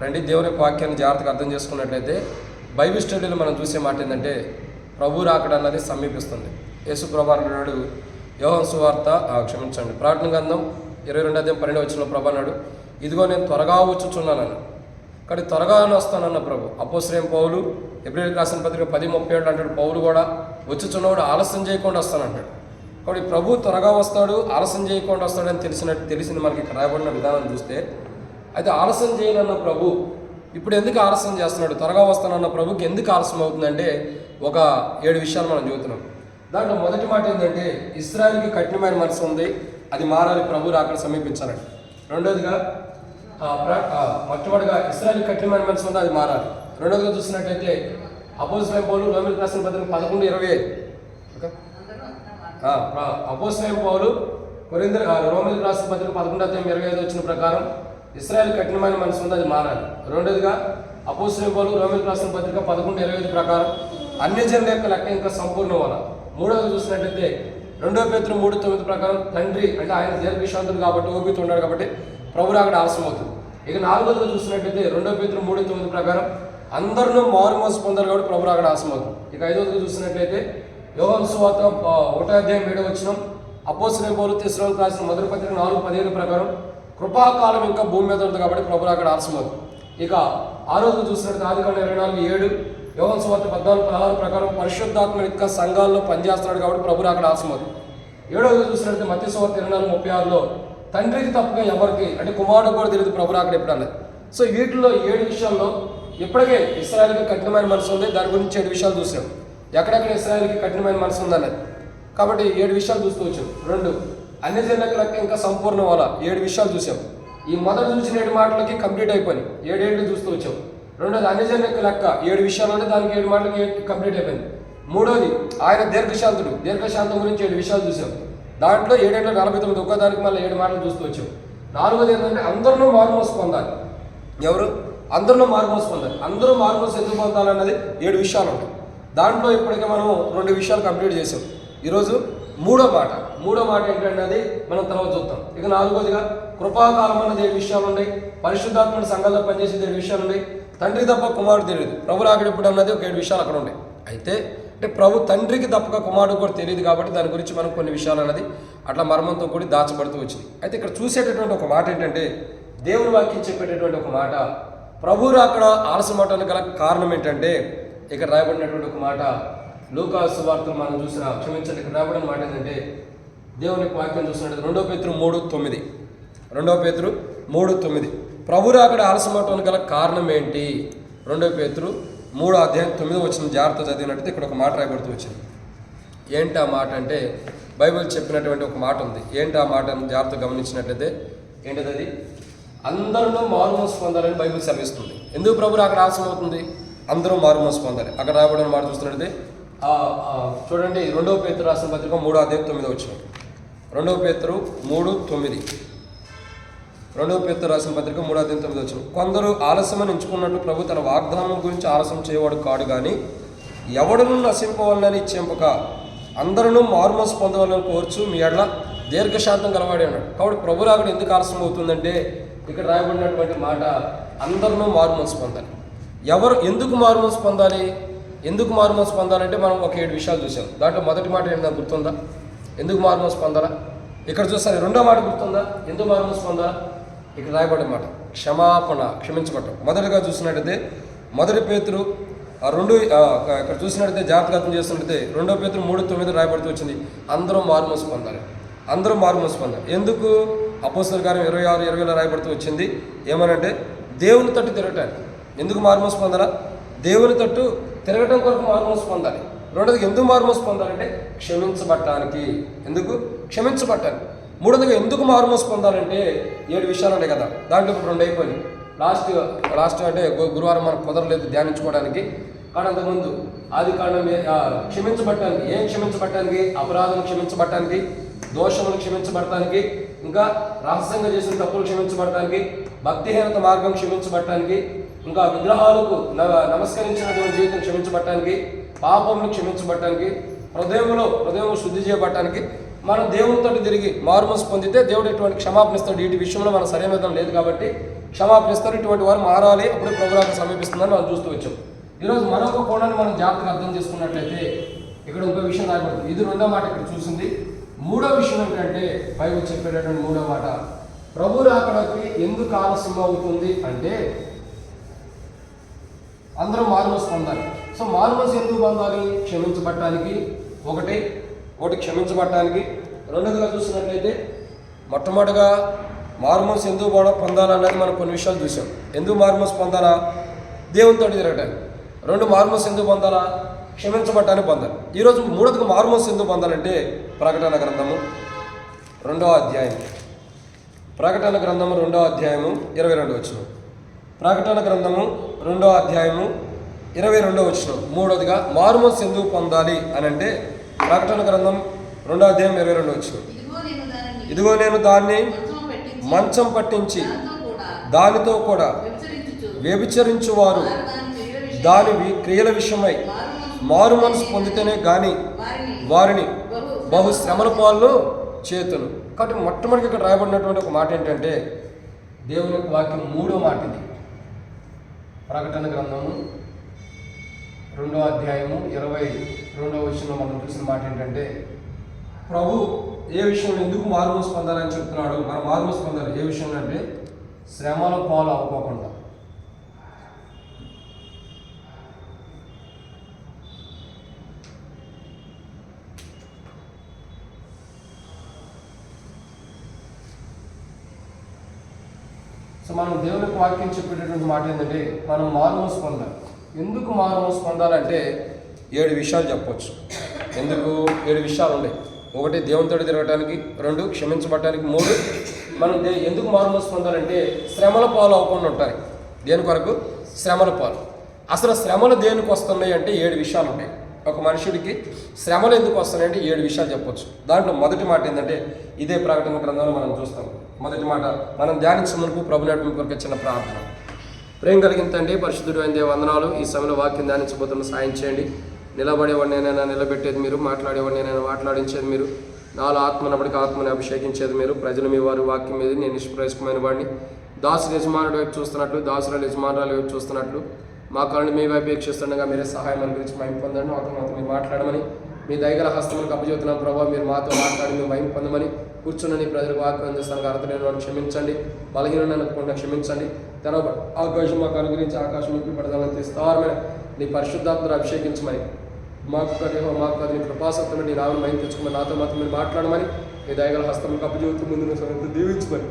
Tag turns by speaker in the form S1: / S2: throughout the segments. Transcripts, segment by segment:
S1: రండి దేవుని యొక్క వాక్యాన్ని జాగ్రత్తగా అర్థం చేసుకున్నట్లయితే బైబిల్ స్టడీలో మనం చూసే మాట ఏంటంటే ప్రభు రాకడ అన్నది సమీపిస్తుంది. యేసు ప్రభు నాడు యోహాను సువార్త ప్రార్థన గ్రంథం 22:12 ప్రభు అన్నాడు, ఇదిగో నేను త్వరగా వచ్చుచున్నాను. కానీ త్వరగా వస్తానన్న ప్రభు. అపోస్తలుడైన పౌలు ఎబ్రియల్కి రాసిన పత్రిక 10:37 అంటాడు, పౌలు కూడా వచ్చుచున్నవాడు ఆలస్యం చేయకుండా వస్తానంటాడు. కాబట్టి ప్రభు త్వరగా వస్తాడు, ఆలస్యం చేయకుండా వస్తాడని తెలిసింది మనకి ఇక్కడ రాయబడిన విధానం చూస్తే. అయితే ఆలస్యం చేయనన్న ప్రభు ఇప్పుడు ఎందుకు ఆలస్యం చేస్తున్నాడు? త్వరగా వస్తానన్న ప్రభుకి ఎందుకు ఆలస్యం అవుతుందంటే ఒక 7 విషయాలు మనం చూస్తున్నాం. దాంట్లో మొదటి మాట ఏంటంటే ఇశ్రాయేలుకి కఠినమైన మనసు ఉంది, అది మారాలి, ప్రభు రాకడ సమీపించాలండి. రెండోదిగా మొట్టమొదటిగా ఇశ్రాయేలుకి కఠినమైన మనసు ఉంది, అది మారాలి. రెండోదిగా చూసినట్లయితే అపోస్తలుడైన పౌలు రోమీయులకు రాసిన పత్రిక 11:25 అపోస్తలుడైన పౌలు రోమీయులకు రాసిన పత్రిక 11:25 వచ్చిన ప్రకారం ఇశ్రాయేల్ కఠినమైన మనసు ఉంది, అది మారాలి. రెండోదిగా అపోస్తలుడైన పౌలు రోమీయులకు రాసిన పత్రిక 11:25 ప్రకారం అన్యజనుల యొక్క లెక్క ఇంకా సంపూర్ణ అవ్వాలి. మూడవది చూసినట్లయితే 2 పేతురు 3:9 ప్రకారం తండ్రి అంటే ఆయన దీర్ఘశాంతుడు కాబట్టి ఓపిక ఉన్నాడు కాబట్టి ప్రభు రాకడ ఆలస్యం అవుతుంది. ఇక నాలుగోదిగా చూసినట్లయితే 2 పేతురు 3:9 ప్రకారం అందరూ మారు మనసు పొందారు కాబట్టి ప్రభు రాకడ ఆలస్యం అవుతుంది. ఇక ఐదవదిగా చూసినట్లయితే యోహాను సువార్త 1:7 అపోస్తలుడైన పౌలు తెస్సలోనికీయులకు రాసిన మొదటి పత్రిక 4:17 ప్రకారం కృపాకాలం ఇంకా భూమి మీద ఉంది కాబట్టి ప్రభు రాకడ ఆలస్యం అవుతుంది. ఇక ఆరోదిగా చూసినట్లయితే ఆదికాండం 24:7 యోహాను సువార్త 14:16 ప్రకారం పరిశుద్ధాత్మ ఇంకా సంఘాల్లో పనిచేస్తున్నాడు కాబట్టి ప్రభు రాకడ ఆలస్యం అవుతుంది. ఏడవదిగా చూసినట్లయితే మత్తయి సువార్త 24:36 తండ్రికి తప్పగా ఎవరికి అంటే కుమారుడు కూడా తెలియదు ప్రభు రాకడ ఎప్పుడు అన్నది. సో వీటిలో 7 విషయాల్లో ఇప్పటికే ఇశ్రాయేలుకి కఠినమైన మనసు ఉంది, దాని గురించి 7 విషయాలు చూసాం. ఎక్కడెక్కడ ఇశ్రాయేలుకి కఠినమైన మనసు ఉందన్నది కాబట్టి 7 విషయాలు చూస్తూ వచ్చాం. 2 అన్యజనుల లెక్క ఇంకా సంపూర్ణ వాళ్ళ 7 విషయాలు చూసాం. ఈ మొదటి చూసిన 7 మాటలకి కంప్లీట్ అయిపోయింది, 7 చూస్తూ వచ్చాం. రెండోది అన్యజనుల లెక్క 7 విషయాలు ఉంటే దానికి 7 మాటలకి కంప్లీట్ అయిపోయింది. మూడోది ఆయన దీర్ఘశాంతుడు, దీర్ఘశాంతం గురించి 7 విషయాలు చూసాం. దాంట్లో 7:49 ఒక్కదానికి మళ్ళీ 7 మాటలు చూస్తూ వచ్చాం. నాలుగోది ఏంటంటే అందరూ మారుమోసు పొందాలి. ఎవరు? అందరూ మారుమోసు పొందాలి. అందరూ మారుమోసు ఎందుకు పొందాలన్నది 7 విషయాలు ఉంటాయి. దాంట్లో ఇప్పటికే మనం 2 విషయాలు కంప్లీట్ చేసాం. ఈరోజు మూడో మాట ఏంటంటే అది మనం తర్వాత చూద్దాం. ఇక నాలుగోదిగా కృపాకాలం అన్నది 7 విషయాలు ఉన్నాయి. పరిశుద్ధాత్మని సంఘాల్లో పనిచేసేది 7 విషయాలు ఉన్నాయి. తండ్రి తప్ప కుమారుడు తెలియదు, ప్రభు రాకడ ఎప్పుడు అన్నది ఒక 7 విషయాలు అక్కడ ఉన్నాయి. అయితే అంటే ప్రభు తండ్రికి తప్పక కుమారుడు కూడా తెలియదు కాబట్టి దాని గురించి మనం కొన్ని విషయాలు అన్నది అట్లా మర్మంతో కూడి దాచబడుతూ వచ్చింది. అయితే ఇక్కడ చూసేటటువంటి ఒక మాట ఏంటంటే దేవుని వాక్యం చెప్పేటటువంటి ఒక మాట, ప్రభు రాకడ ఆలస్యం అవడానికి గల కారణం ఏంటంటే ఇక్కడ రాయబడినటువంటి ఒక మాట లూకా సువార్తలో మనం చూసిన ఇక్కడ రాయబడిన మాట ఏంటంటే దేవుని వాక్యం చూసినట్టు 2 పేతురు 3:9 ప్రభు రాకడ ఆలస్యం అవడానికి గల కారణం ఏంటి? 2 పేతురు 3:9 జాగ్రత్త చదివినట్టయితే ఇక్కడ ఒక మాట రాయబడుతూ వచ్చింది. ఏంటి ఆ మాట అంటే బైబిల్ చెప్పినటువంటి ఒక మాట ఉంది. ఏంటి ఆ మాట జాగ్రత్త గమనించినట్లయితే ఏంటిది? అది అందరూ మారుమనసు పొందాలని బైబిల్ సెలవిస్తుంది. ఎందుకు ప్రభు రాకడ ఆలస్యం అవుతుంది? అందరూ మారుమనసు పొందాలి. అక్కడ రాయబడిన మాట చూస్తున్నట్లయితే చూడండి 2 పేతురు రాసిన పత్రిక 3:9 2 పేతురు 3:9 2 పేతురు రాసిన పత్రిక 3:9 కొందరు ఆలస్యమని ఎంచుకున్నట్టు ప్రభు తన వాగ్దానం గురించి ఆలస్యం చేయవాడు కాడు కానీ ఎవడును నశింపవాలని చెంపక అందరూ మారుమనసు పొందవాలని కోర్చు మీ ఎడల దీర్ఘశాంతం గలవాడే అన్నాడు. కాబట్టి ప్రభు రాకడ ఎందుకు ఆలస్యం అవుతుందంటే ఇక్కడ రాయబడినటువంటి మాట అందరూ మారుమనసు పొందాలి. ఎవరు ఎందుకు మారుమనసు పొందాలి? ఎందుకు మారుమనసు పొందాలంటే మనం ఒక 7 విషయాలు చూసాం. దాంట్లో మొదటి మాట ఏంటో గుర్తుందా? ఎందుకు మారుమనసు పొందాలా? ఇక్కడ చూస్తారు. రెండో మాట గుర్తుందా? ఎందుకు మారుమనసు పొందాలా? ఇక్కడ రాయబడిన మాట క్షమించబడటం. మొదటిగా చూసినట్టయితే 1 పేతురు 2 ఇక్కడ చూసినట్టయితే జాగ్రత్తగా అర్థం చేస్తున్నట్టయితే 2 పేతురు 3:9 రాయబడుతూ వచ్చింది అందరూ మారుమనసు పొందాలి. అందరూ మారుమనసు పొందాలి. ఎందుకు? అపోస్తలుల కార్యం 26:20 రాయబడుతూ వచ్చింది. ఏమనంటే దేవుని తట్టు తిరగటానికి. ఎందుకు మారుమనసు పొందాలా? దేవుని తట్టు తిరగటం కొరకు మారుమనసు పొందాలి. రెండోదిగా ఎందుకు మారుమనసు పొందాలంటే క్షమించబడటానికి. ఎందుకు? క్షమించబడటానికి. మూడోదిగా ఎందుకు మారుమనసు పొందాలంటే 7 విషయాలు ఉన్నాయి కదా, దాంట్లో ఇప్పుడు 2 అయిపోయింది. లాస్ట్ అంటే గురువారం మనకు కుదరలేదు ధ్యానించుకోవడానికి. కానీ అంతకుముందు ఆదికాండం క్షమించబడటానికి. ఏం క్షమించబడటానికి? అపరాధం క్షమించబడటానికి, దోషములు క్షమించబడటానికి, ఇంకా రహస్యంగా చేసిన తప్పులు క్షమించబడటానికి, భక్తిహీనత మార్గం క్షమించబడటానికి, ఇంకా విగ్రహాలకు నమస్కరించినటువంటి జీవితం క్షమించబడటానికి, పాపములు క్షమించబడటానికి, హృదయం శుద్ధి చేయబడటానికి మనం దేవునితో తిరిగి మారుమనసు పొందితే దేవుడు ఎటువంటి క్షమాపణ ఇస్తాడు. వీటి విషయంలో మన సరైన విధానం లేదు కాబట్టి క్షమాపణ ఇస్తారు. ఇటువంటి వారు మారాలి, అప్పుడే ప్రభువుకు సమీపిస్తుందని మనం చూస్తూ వచ్చాం. ఈరోజు మరొక కోణాన్ని మనం జాగ్రత్తగా అర్థం చేసుకున్నట్లయితే ఇక్కడ ఇంకో విషయం రాయబడుతుంది. ఇది రెండో మాట ఇక్కడ చూసింది. మూడో విషయం ఏంటంటే బైబిల్ చెప్పేటటువంటి మూడో మాట, ప్రభు రాకడకి ఎందుకు ఆలస్యం అవుతుంది అంటే అందరూ మారుమనసు పొందాలి. సో మారుమనసు ఎందుకు పొందాలి? క్షమించబడటానికి, ఒకటి క్షమించబడటానికి. రెండోదిగా చూసినట్లయితే మొట్టమొదటిగా మారుమనసు ఎందుకు పొందాలన్నది మనం కొన్ని విషయాలు చూసాం. ఎందుకు మారుమనసు పొందాలా? దేవునితో తిరగటానికి. రెండు, మారుమనసు ఎందుకు పొందాలా? క్షమించబడటానికి పొందాలి. ఈరోజు మూడోదిగా మారుమనసు ఎందుకు పొందాలంటే ప్రకటన గ్రంథము 2వ అధ్యాయం, ప్రకటన గ్రంథము 2వ అధ్యాయము 22వ వచనం. ప్రకటన గ్రంథము 2వ అధ్యాయము 22వ వచనం. మూడోదిగా మారుమనసు ఎందుకు పొందాలి అని అంటే ప్రకటన గ్రంథం 2వ అధ్యాయం 22వ వచనం. ఇదిగో నేను దాన్ని మంచం పట్టించి దానితో కూడా వ్యభిచరించువారు దాని క్రియల విషయమై మారుమనసు పొందితేనే గాని వారిని బహు శ్రమల పాలు చేతును. కాబట్టి మొట్టమొదటి ఇక్కడ రాయబడినటువంటి ఒక మాట ఏంటంటే దేవుని యొక్క వాక్యం మూడో మాట ఇది. ప్రకటన గ్రంథము 2వ అధ్యాయము 22వ వచనంలో మనం చూసిన మాట ఏంటంటే ప్రభు ఏ విషయంలో ఎందుకు మారుమనసు పొందాలని చెప్తున్నాడు. మనం మారుమనసు పొందాలి ఏ విషయంలో అంటే శ్రమల పాలు అవ్వకుండా. సో మనం దేవుని వాక్యం చెప్పేటటువంటి మాట ఏంటంటే మనం మారుమనసు పొందాలి. ఎందుకు మారుమనసు పొందాలంటే 7 విషయాలు చెప్పవచ్చు. ఎందుకు 7 విషయాలు ఉన్నాయి. ఒకటి, దేవునితో తిరగటానికి. 2, క్షమించబడటానికి. 3, మనం ఎందుకు మారుమనసు పొందాలంటే శ్రమల పాలు అవ్వకుండా ఉంటాయి. దేని కొరకు? శ్రమల పాలు. అసలు శ్రమలు దేనికి వస్తున్నాయి అంటే 7 విషయాలు ఉంటాయి. ఒక మనుషుడికి శ్రమలు ఎందుకు వస్తున్నాయి అంటే 7 విషయాలు చెప్పవచ్చు. దాంట్లో మొదటి మాట ఏంటంటే ఇదే ప్రకటన గ్రంథంలో మనం చూస్తాం. మొదటి మాట మనం ధ్యానించే మునుపు ప్రభు నడిపింపు కొరకు చిన్న ప్రార్థన. ప్రేమ కలిగిన తండ్రి, పరిశుద్ధుడు అయిన దేవ వందనాలు. ఈ సమయంలో వాక్యం ధ్యానించబోతున్న సాయం చేయండి. నిలబడేవాడినైనా నిలబెట్టేది మీరు, మాట్లాడేవాడినైనా మాట్లాడించేది మీరు, నాలో ఆత్మనబడికి ఆత్మని అభిషేకించేది మీరు. ప్రజలు మీ వారి వాక్యం మీద నేను నిష్ప్రయోజకమైన వాడిని దాసుడు యజమానుడు వైపు చూస్తున్నట్లు, దాసురాలు యజమానురాలు వైపు చూస్తున్నట్లు మా కాళ్ళని మీ వైపు వీక్షిస్తుండగా మీరే సహాయం అనుగ్రహించి మహిమ పొందండి. మాతో మీరు మాట్లాడమని మీ దయగల హస్తములకు అప్పచెబుతున్నాం ప్రభావ. మీరు మాతో మాట్లాడి మేము మహిమ పొందమని కూర్చున్న నీ ప్రజలకు వాక్యం అందిస్తానికి అర్హత లేని వాడిని క్షమించండి, బలహీనని అనుకుంటున్నా క్షమించండి. తన ఆకాశం మాకు అనుగ్రహించి ఆకాశం మీకు పడదాలని తీస్తారమైన నీ పరిశుద్ధాత్మను అభిషేకించమని మాకు నీ కృపాసత్తులు నీ నామని మహిమ తెచ్చుకోమని నాతో మాత్రం మీరు మాట్లాడమని మీ దయగల హస్తములకు అప్పచెబుతూ ముందున్న సమయంలో దీవించమని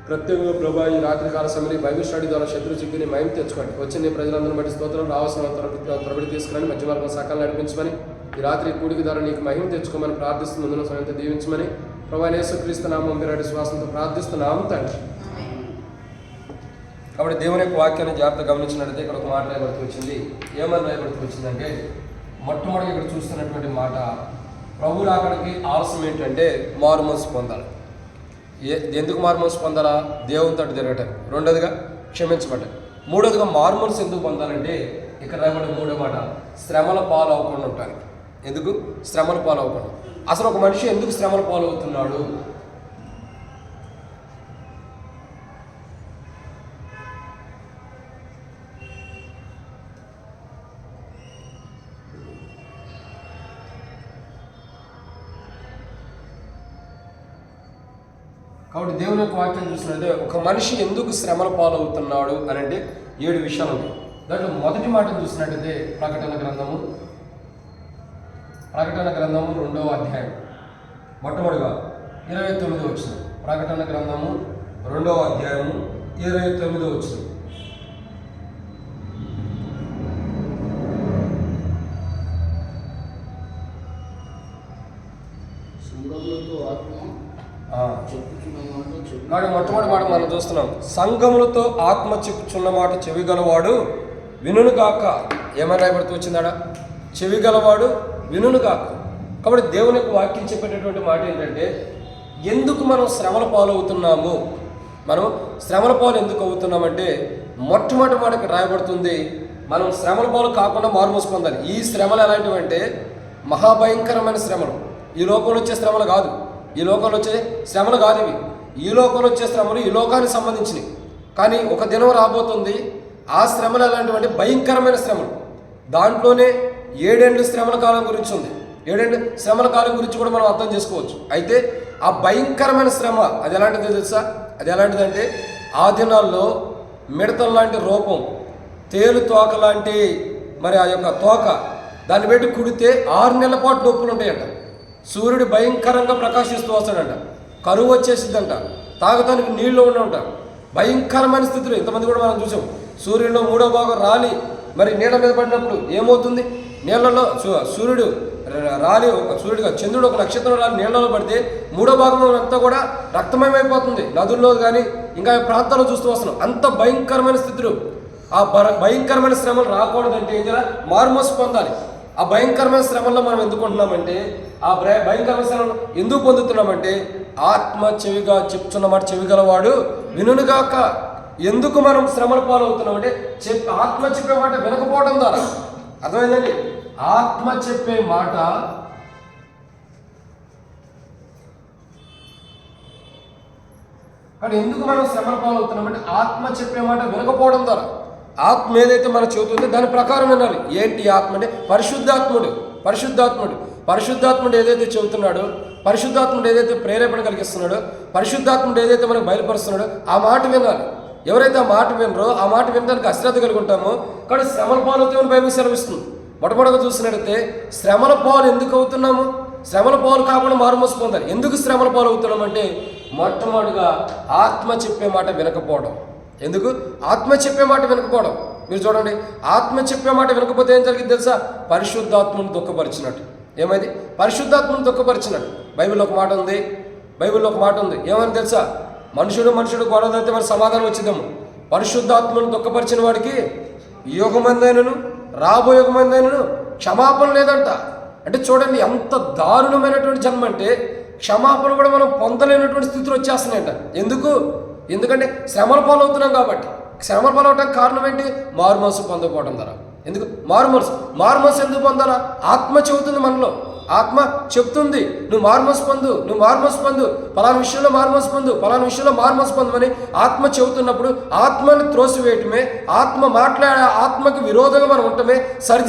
S1: ప్రత్యేకంగా ప్రభా ఈ రాత్రికాల సమయంలో బైబిల్ స్టడీ ద్వారా శత్రు చిక్కుని మహిమ తెచ్చుకోండి. వచ్చిన నీ ప్రజలందరూ బట్టి స్తోత్రం రావాల్సిన త్వరబడి తీసుకుని మధ్య మార్గం సకాలం నడిపించమని ఈ రాత్రి కూడికి ద్వారా నీకు మహిమ తెచ్చుకోమని ప్రార్థిస్తూ ముందున్న సమయంతో దీవించమని ప్రభా యేసుక్రీస్తు నామం పేరటి విశ్వాసంతో ప్రార్థిస్తున్నాము తండ్రి. కాబట్టి దేవుని యొక్క వాక్యాన్ని జాగ్రత్తగా గమనించినట్లయితే ఇక్కడ ఒక మాట రాయబడుతూ వచ్చింది. ఏమని రాయబడుతూ వచ్చిందంటే మొట్టమొదటి ఇక్కడ చూస్తున్నటువంటి మాట ప్రభు రాకడికి ఆలస్యం ఏంటంటే మారుమనసు పొందాలి. ఎందుకు మారుమనసు పొందాలా? దేవునితో తిరగటం. రెండోదిగా క్షమించబడ్డాలి. మూడోదిగా మారుమనసు ఎందుకు పొందాలంటే ఇక్కడ రాయబడే మూడో మాట శ్రమల పాలు అవ్వకుండా ఉంటానికి. ఎందుకు శ్రమల పాలు అవ్వకుండా? అసలు ఒక మనిషి ఎందుకు శ్రమల పాలు అవుతున్నాడు? కాబట్టి దేవుని యొక్క వాక్యం చూసినట్లయితే ఒక మనిషి ఎందుకు శ్రమల పాలవుతున్నాడు అని అంటే 7 విషయాలు ఉన్నాయి. దాంట్లో మొదటి మాటను చూసినట్లయితే ప్రకటన గ్రంథము 2వ అధ్యాయం మొట్టమొదటిగా 29వ వచనం. ప్రకటన గ్రంథము 2వ అధ్యాయము 29వ వచనం. కాబట్టి మొట్టమొదటి మాట మనం చూస్తున్నాం, సంఘములతో ఆత్మ చెప్పుచున్న మాట చెవిగలవాడు వినుగాక. ఏమని రాయబడుతూ వచ్చిందాడ? చెవిగలవాడు వినుగాక. కాబట్టి దేవుని యొక్క వాక్యం చెప్పేటటువంటి మాట ఏంటంటే ఎందుకు మనం శ్రమల పాలు అవుతున్నాము, మనం శ్రమల పాలు ఎందుకు అవుతున్నామంటే మొట్టమొదటి మాట ఇక్కడ రాయబడుతుంది, మనం శ్రమల పాలు కాకుండా మారుమనసు పొందాలి. ఈ శ్రమలు ఎలాంటివి అంటే మహాభయంకరమైన శ్రమలు. ఈ లోకంలో వచ్చే శ్రమలు కాదు, ఈ లోకంలో వచ్చే శ్రమలు కాదు ఇవి. ఈ లోకంలో వచ్చే శ్రమలు ఈ లోకానికి సంబంధించినవి. కానీ ఒక దినం రాబోతుంది, ఆ శ్రమలు ఎలాంటివంటే భయంకరమైన శ్రమలు. దాంట్లోనే 7 ఏళ్ళు శ్రమల కాలం గురించి ఉంది. 7 ఏళ్ళు శ్రమల కాలం గురించి కూడా మనం అర్థం చేసుకోవచ్చు. అయితే ఆ భయంకరమైన శ్రమ అది ఎలాంటిదో తెలుసా? అది ఎలాంటిదంటే ఆ దినాల్లో మిడతల లాంటి రూపం, తేలు తోక లాంటి మరి ఆ యొక్క తోక, దాన్ని పెట్టి కుడితే 6 నెలల పాటు నొప్పులు ఉంటాయంట. సూర్యుడు భయంకరంగా ప్రకాశిస్తూ వస్తాడంట. కరువు వచ్చేసిద్దంట. తాగటానికి నీళ్లు ఉండవుంట. భయంకరమైన స్థితిలో ఇంతమంది కూడా మనం చూసాం. సూర్యుడిలో 3వ భాగం రాలి మరి నీళ్ళ మీద పడినప్పుడు ఏమవుతుంది? నీళ్లలో సూర్యుడు రాలి, సూర్యుడిగా చంద్రుడు ఒక నక్షత్రం రాలి నీళ్లలో పడితే 3వ భాగం అంతా కూడా రక్తమయమైపోతుంది. నదుల్లో కానీ ఇంకా ప్రాంతాల్లో చూస్తూ వస్తున్నాం. అంత భయంకరమైన స్థితిలో ఆ భయంకరమైన శ్రమలు రాకూడదంటే ఏం చేయాలి? మారుమోసు పొందాలి. ఆ భయంకరమైన శ్రమల్లో మనం ఎందుకు ఉంటున్నామంటే, ఆ భయంకరమైన శ్రమలు ఎందుకు పొందుతున్నామంటే, ఆత్మ చెవిగా చెప్తున్నమాట చెవిగలవాడు వినుగాక. ఎందుకు మనం శ్రమల పాలవుతున్నామంటే ఆత్మ చెప్పే మాట వినకపోవడం ద్వారా. అర్థమైందండి? ఆత్మ చెప్పే మాట కానీ ఎందుకు మనం శ్రమల పాలవుతున్నామంటే ఆత్మ చెప్పే మాట వినకపోవడం ద్వారా. ఆత్మ ఏదైతే మనం చెబుతుందో దాని ప్రకారం వినాలి. ఏంటి ఆత్మ అంటే? పరిశుద్ధాత్ముడు. పరిశుద్ధాత్ముడు పరిశుద్ధాత్ముడు ఏదైతే చెబుతున్నాడో, పరిశుద్ధాత్ముడు ఏదైతే ప్రేరేపణ కలిగిస్తున్నాడో, పరిశుద్ధాత్ముడు ఏదైతే మనకు బయలుపరుస్తున్నాడో ఆ మాట వినాలి. ఎవరైతే ఆ మాట వినరో, ఆ మాట వినడానికి అశ్రద్ధ కలిగి ఉంటామో కానీ శ్రమల పాలవుతామని బైబిల్ సెలవిస్తుంది. మొట్టమొదటిగా చూసినట్టయితే శ్రమల పాలు ఎందుకు అవుతున్నాము? శ్రమల పాలు కాకుండా మారుమోసు పొందాలి. ఎందుకు శ్రమల పాలు అవుతున్నామంటే మొట్టమొదటిగా ఆత్మ చెప్పే మాట వినకపోవడం. ఎందుకు? ఆత్మ చెప్పే మాట వినకపోవడం. మీరు చూడండి, ఆత్మ చెప్పే మాట వినకపోతే ఏం జరిగింది తెలుసా? పరిశుద్ధాత్మను దుఃఖపరిచినట్టు. ఏమైంది? పరిశుద్ధాత్మను దుఃఖపరిచినట్టు. బైబిల్లో ఒక మాట ఉంది. బైబిల్లో ఒక మాట ఉంది. ఏమని తెలుసా? మనుషుడు గొడవ అయితే మరి సమాధానం వచ్చిందేమో. పరిశుద్ధాత్మను దుఃఖపరిచిన వాడికి యుగమందైనను రాబోయే యుగమందైనను క్షమాపణ లేదంట. అంటే చూడండి ఎంత దారుణమైనటువంటి జన్మ అంటే క్షమాపణ కూడా మనం పొందలేనటువంటి స్థితిలో వచ్చేస్తున్నాయంట. ఎందుకంటే శ్రమల పాలవుతున్నాం కాబట్టి. శ్రమల పాలవటానికి కారణం ఏంటి? మారుమనసు పొందకపోవడం ద్వారా. ఎందుకు మారుమనసు ఎందుకు పొందాలా? ఆత్మ చెబుతుంది మనలో. ఆత్మ చెప్తుంది నువ్వు మారుమనసు పొందు, పలానా విషయంలో మారుమనసు పొందు, పలానా విషయంలో మారుమనసు పొందమని ఆత్మ చెబుతున్నప్పుడు ఆత్మని త్రోసివేయటమే, ఆత్మకి విరోధంగా మనం ఉండటమే, సరి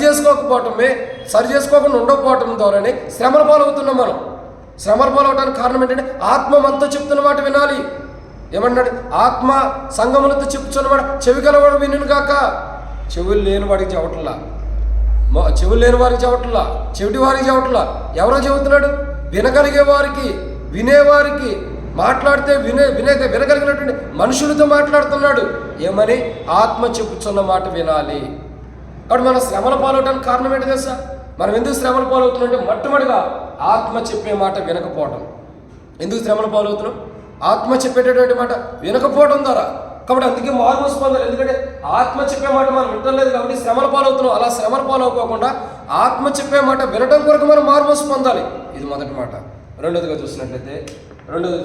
S1: చేసుకోకుండా ఉండకపోవటం ద్వారానే శ్రమల పాలవుతున్నాం మనం. శ్రమల పాలవటానికి కారణం ఏంటంటే ఆత్మ మనతో చెప్తున్న మాట వినాలి. ఏమన్నాడు? ఆత్మ సంగములతో చెప్పుచున్నవాడు చెవిగలవాడు వినుగాక. చెవులు లేని వాడికి చెప్పట్లా, చెవులు లేని వారికి చెప్పట్లా, చెవిటి వారికి చెప్పట్లా. ఎవరో చెబుతున్నాడు? వినగలిగే వారికి, వినేవారికి, మాట్లాడితే వినగలిగినటువంటి మనుషులతో మాట్లాడుతున్నాడు. ఏమని? ఆత్మ చెప్పుచున్న మాట వినాలి. కాబట్టి మన శ్రమల పాలవటానికి కారణం ఏంటి తెలుసా? మనం ఎందుకు శ్రమల పాలవుతున్నాం? మొట్టమొదటిగా ఆత్మ చెప్పే మాట వినకపోవడం. ఎందుకు శ్రమల పాలవుతున్నాం? ఆత్మ చెప్పేటటువంటి మాట వినకపోవడం ద్వారా. కాబట్టి అందుకే మారుమనసు పొందాలి. ఎందుకంటే ఆత్మ చెప్పే మాట మనం వింటలేదు కాబట్టి శ్రమల పాలవుతున్నాం. అలా శ్రమల పాలవుకోకుండా ఆత్మ చెప్పే మాట వినడం కొరకు మనం మారుమనసు పొందాలి. ఇది మొదటి మాట. రెండోదిగా చూసినట్లయితే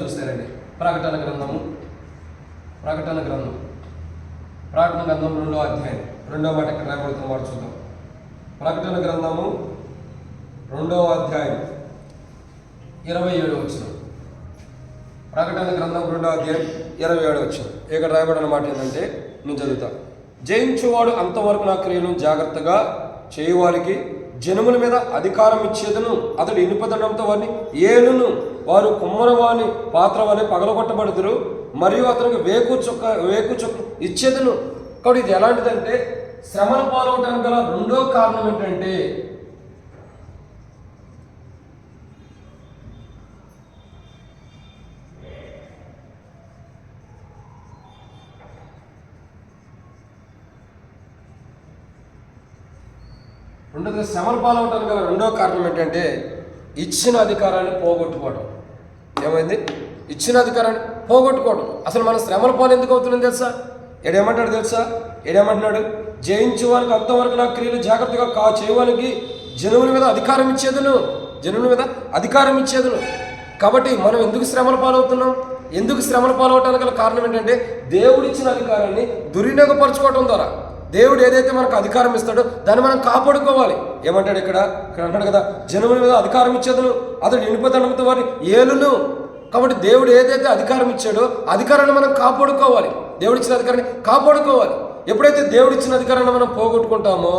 S1: చూస్తారండి ప్రకటన గ్రంథం 2వ అధ్యాయం 2వ మాట ఇక్కడ రాబడుతున్న మాట చూద్దాం. ప్రకటన గ్రంథము 2వ అధ్యాయం 27వ వచనం. ప్రకటన గ్రంథం 2వ అధ్యాయం 27వ వచనం. ఇక్కడ రాయబడిన మాట ఏంటంటే, నేను చదువుతా. జయించువాడు అంతవరకు నా క్రియలను జాగ్రత్తగా చేయువారికి జనముల మీద అధికారం ఇచ్చేదను. అతడు ఇనుపదండంతో వారిని ఏలును. వారు కుమ్మరవాని పాత్ర వలె పగలగొట్టబడుదురు. మరియు అతనికి వేకు చుక్క ఇచ్చేదను. కాబట్టి ఇది ఎలాంటిదంటే శ్రమల పాలవటానికి గల రెండో కారణం ఏంటంటే శ్రమల పాలవటానికి గల రెండో కారణం ఏంటంటే ఇచ్చిన అధికారాన్ని పోగొట్టుకోవడం. ఏమైంది? ఇచ్చిన అధికారాన్ని పోగొట్టుకోవడం. అసలు మన శ్రమల పాలు ఎందుకు అవుతుందని తెలుసా? ఏడేమంటున్నాడు? జయించు వారికి అంతవరకు నా క్రియలు జాగ్రత్తగా చేయడానికి జనుల మీద అధికారం ఇచ్చేదను. కాబట్టి మనం ఎందుకు శ్రమల పాలవుతున్నాం? ఎందుకు శ్రమల పాలవటానికి గల కారణం ఏంటంటే దేవుడిచ్చిన అధికారాన్ని దుర్వినియోగపరచుకోవటం ద్వారా. దేవుడు ఏదైతే మనకు అధికారం ఇస్తాడో దాన్ని మనం కాపాడుకోవాలి. ఏమంటాడు ఇక్కడ అంటాడు కదా, జనముల మీద అధికారం ఇచ్చేదను, అతడు ఇనుపదండముతో వారిని ఏలును. కాబట్టి దేవుడు ఏదైతే అధికారం ఇచ్చాడో అధికారాన్ని మనం కాపాడుకోవాలి. దేవుడిచ్చిన అధికారాన్ని కాపాడుకోవాలి. ఎప్పుడైతే దేవుడిచ్చిన అధికారాన్ని మనం పోగొట్టుకుంటామో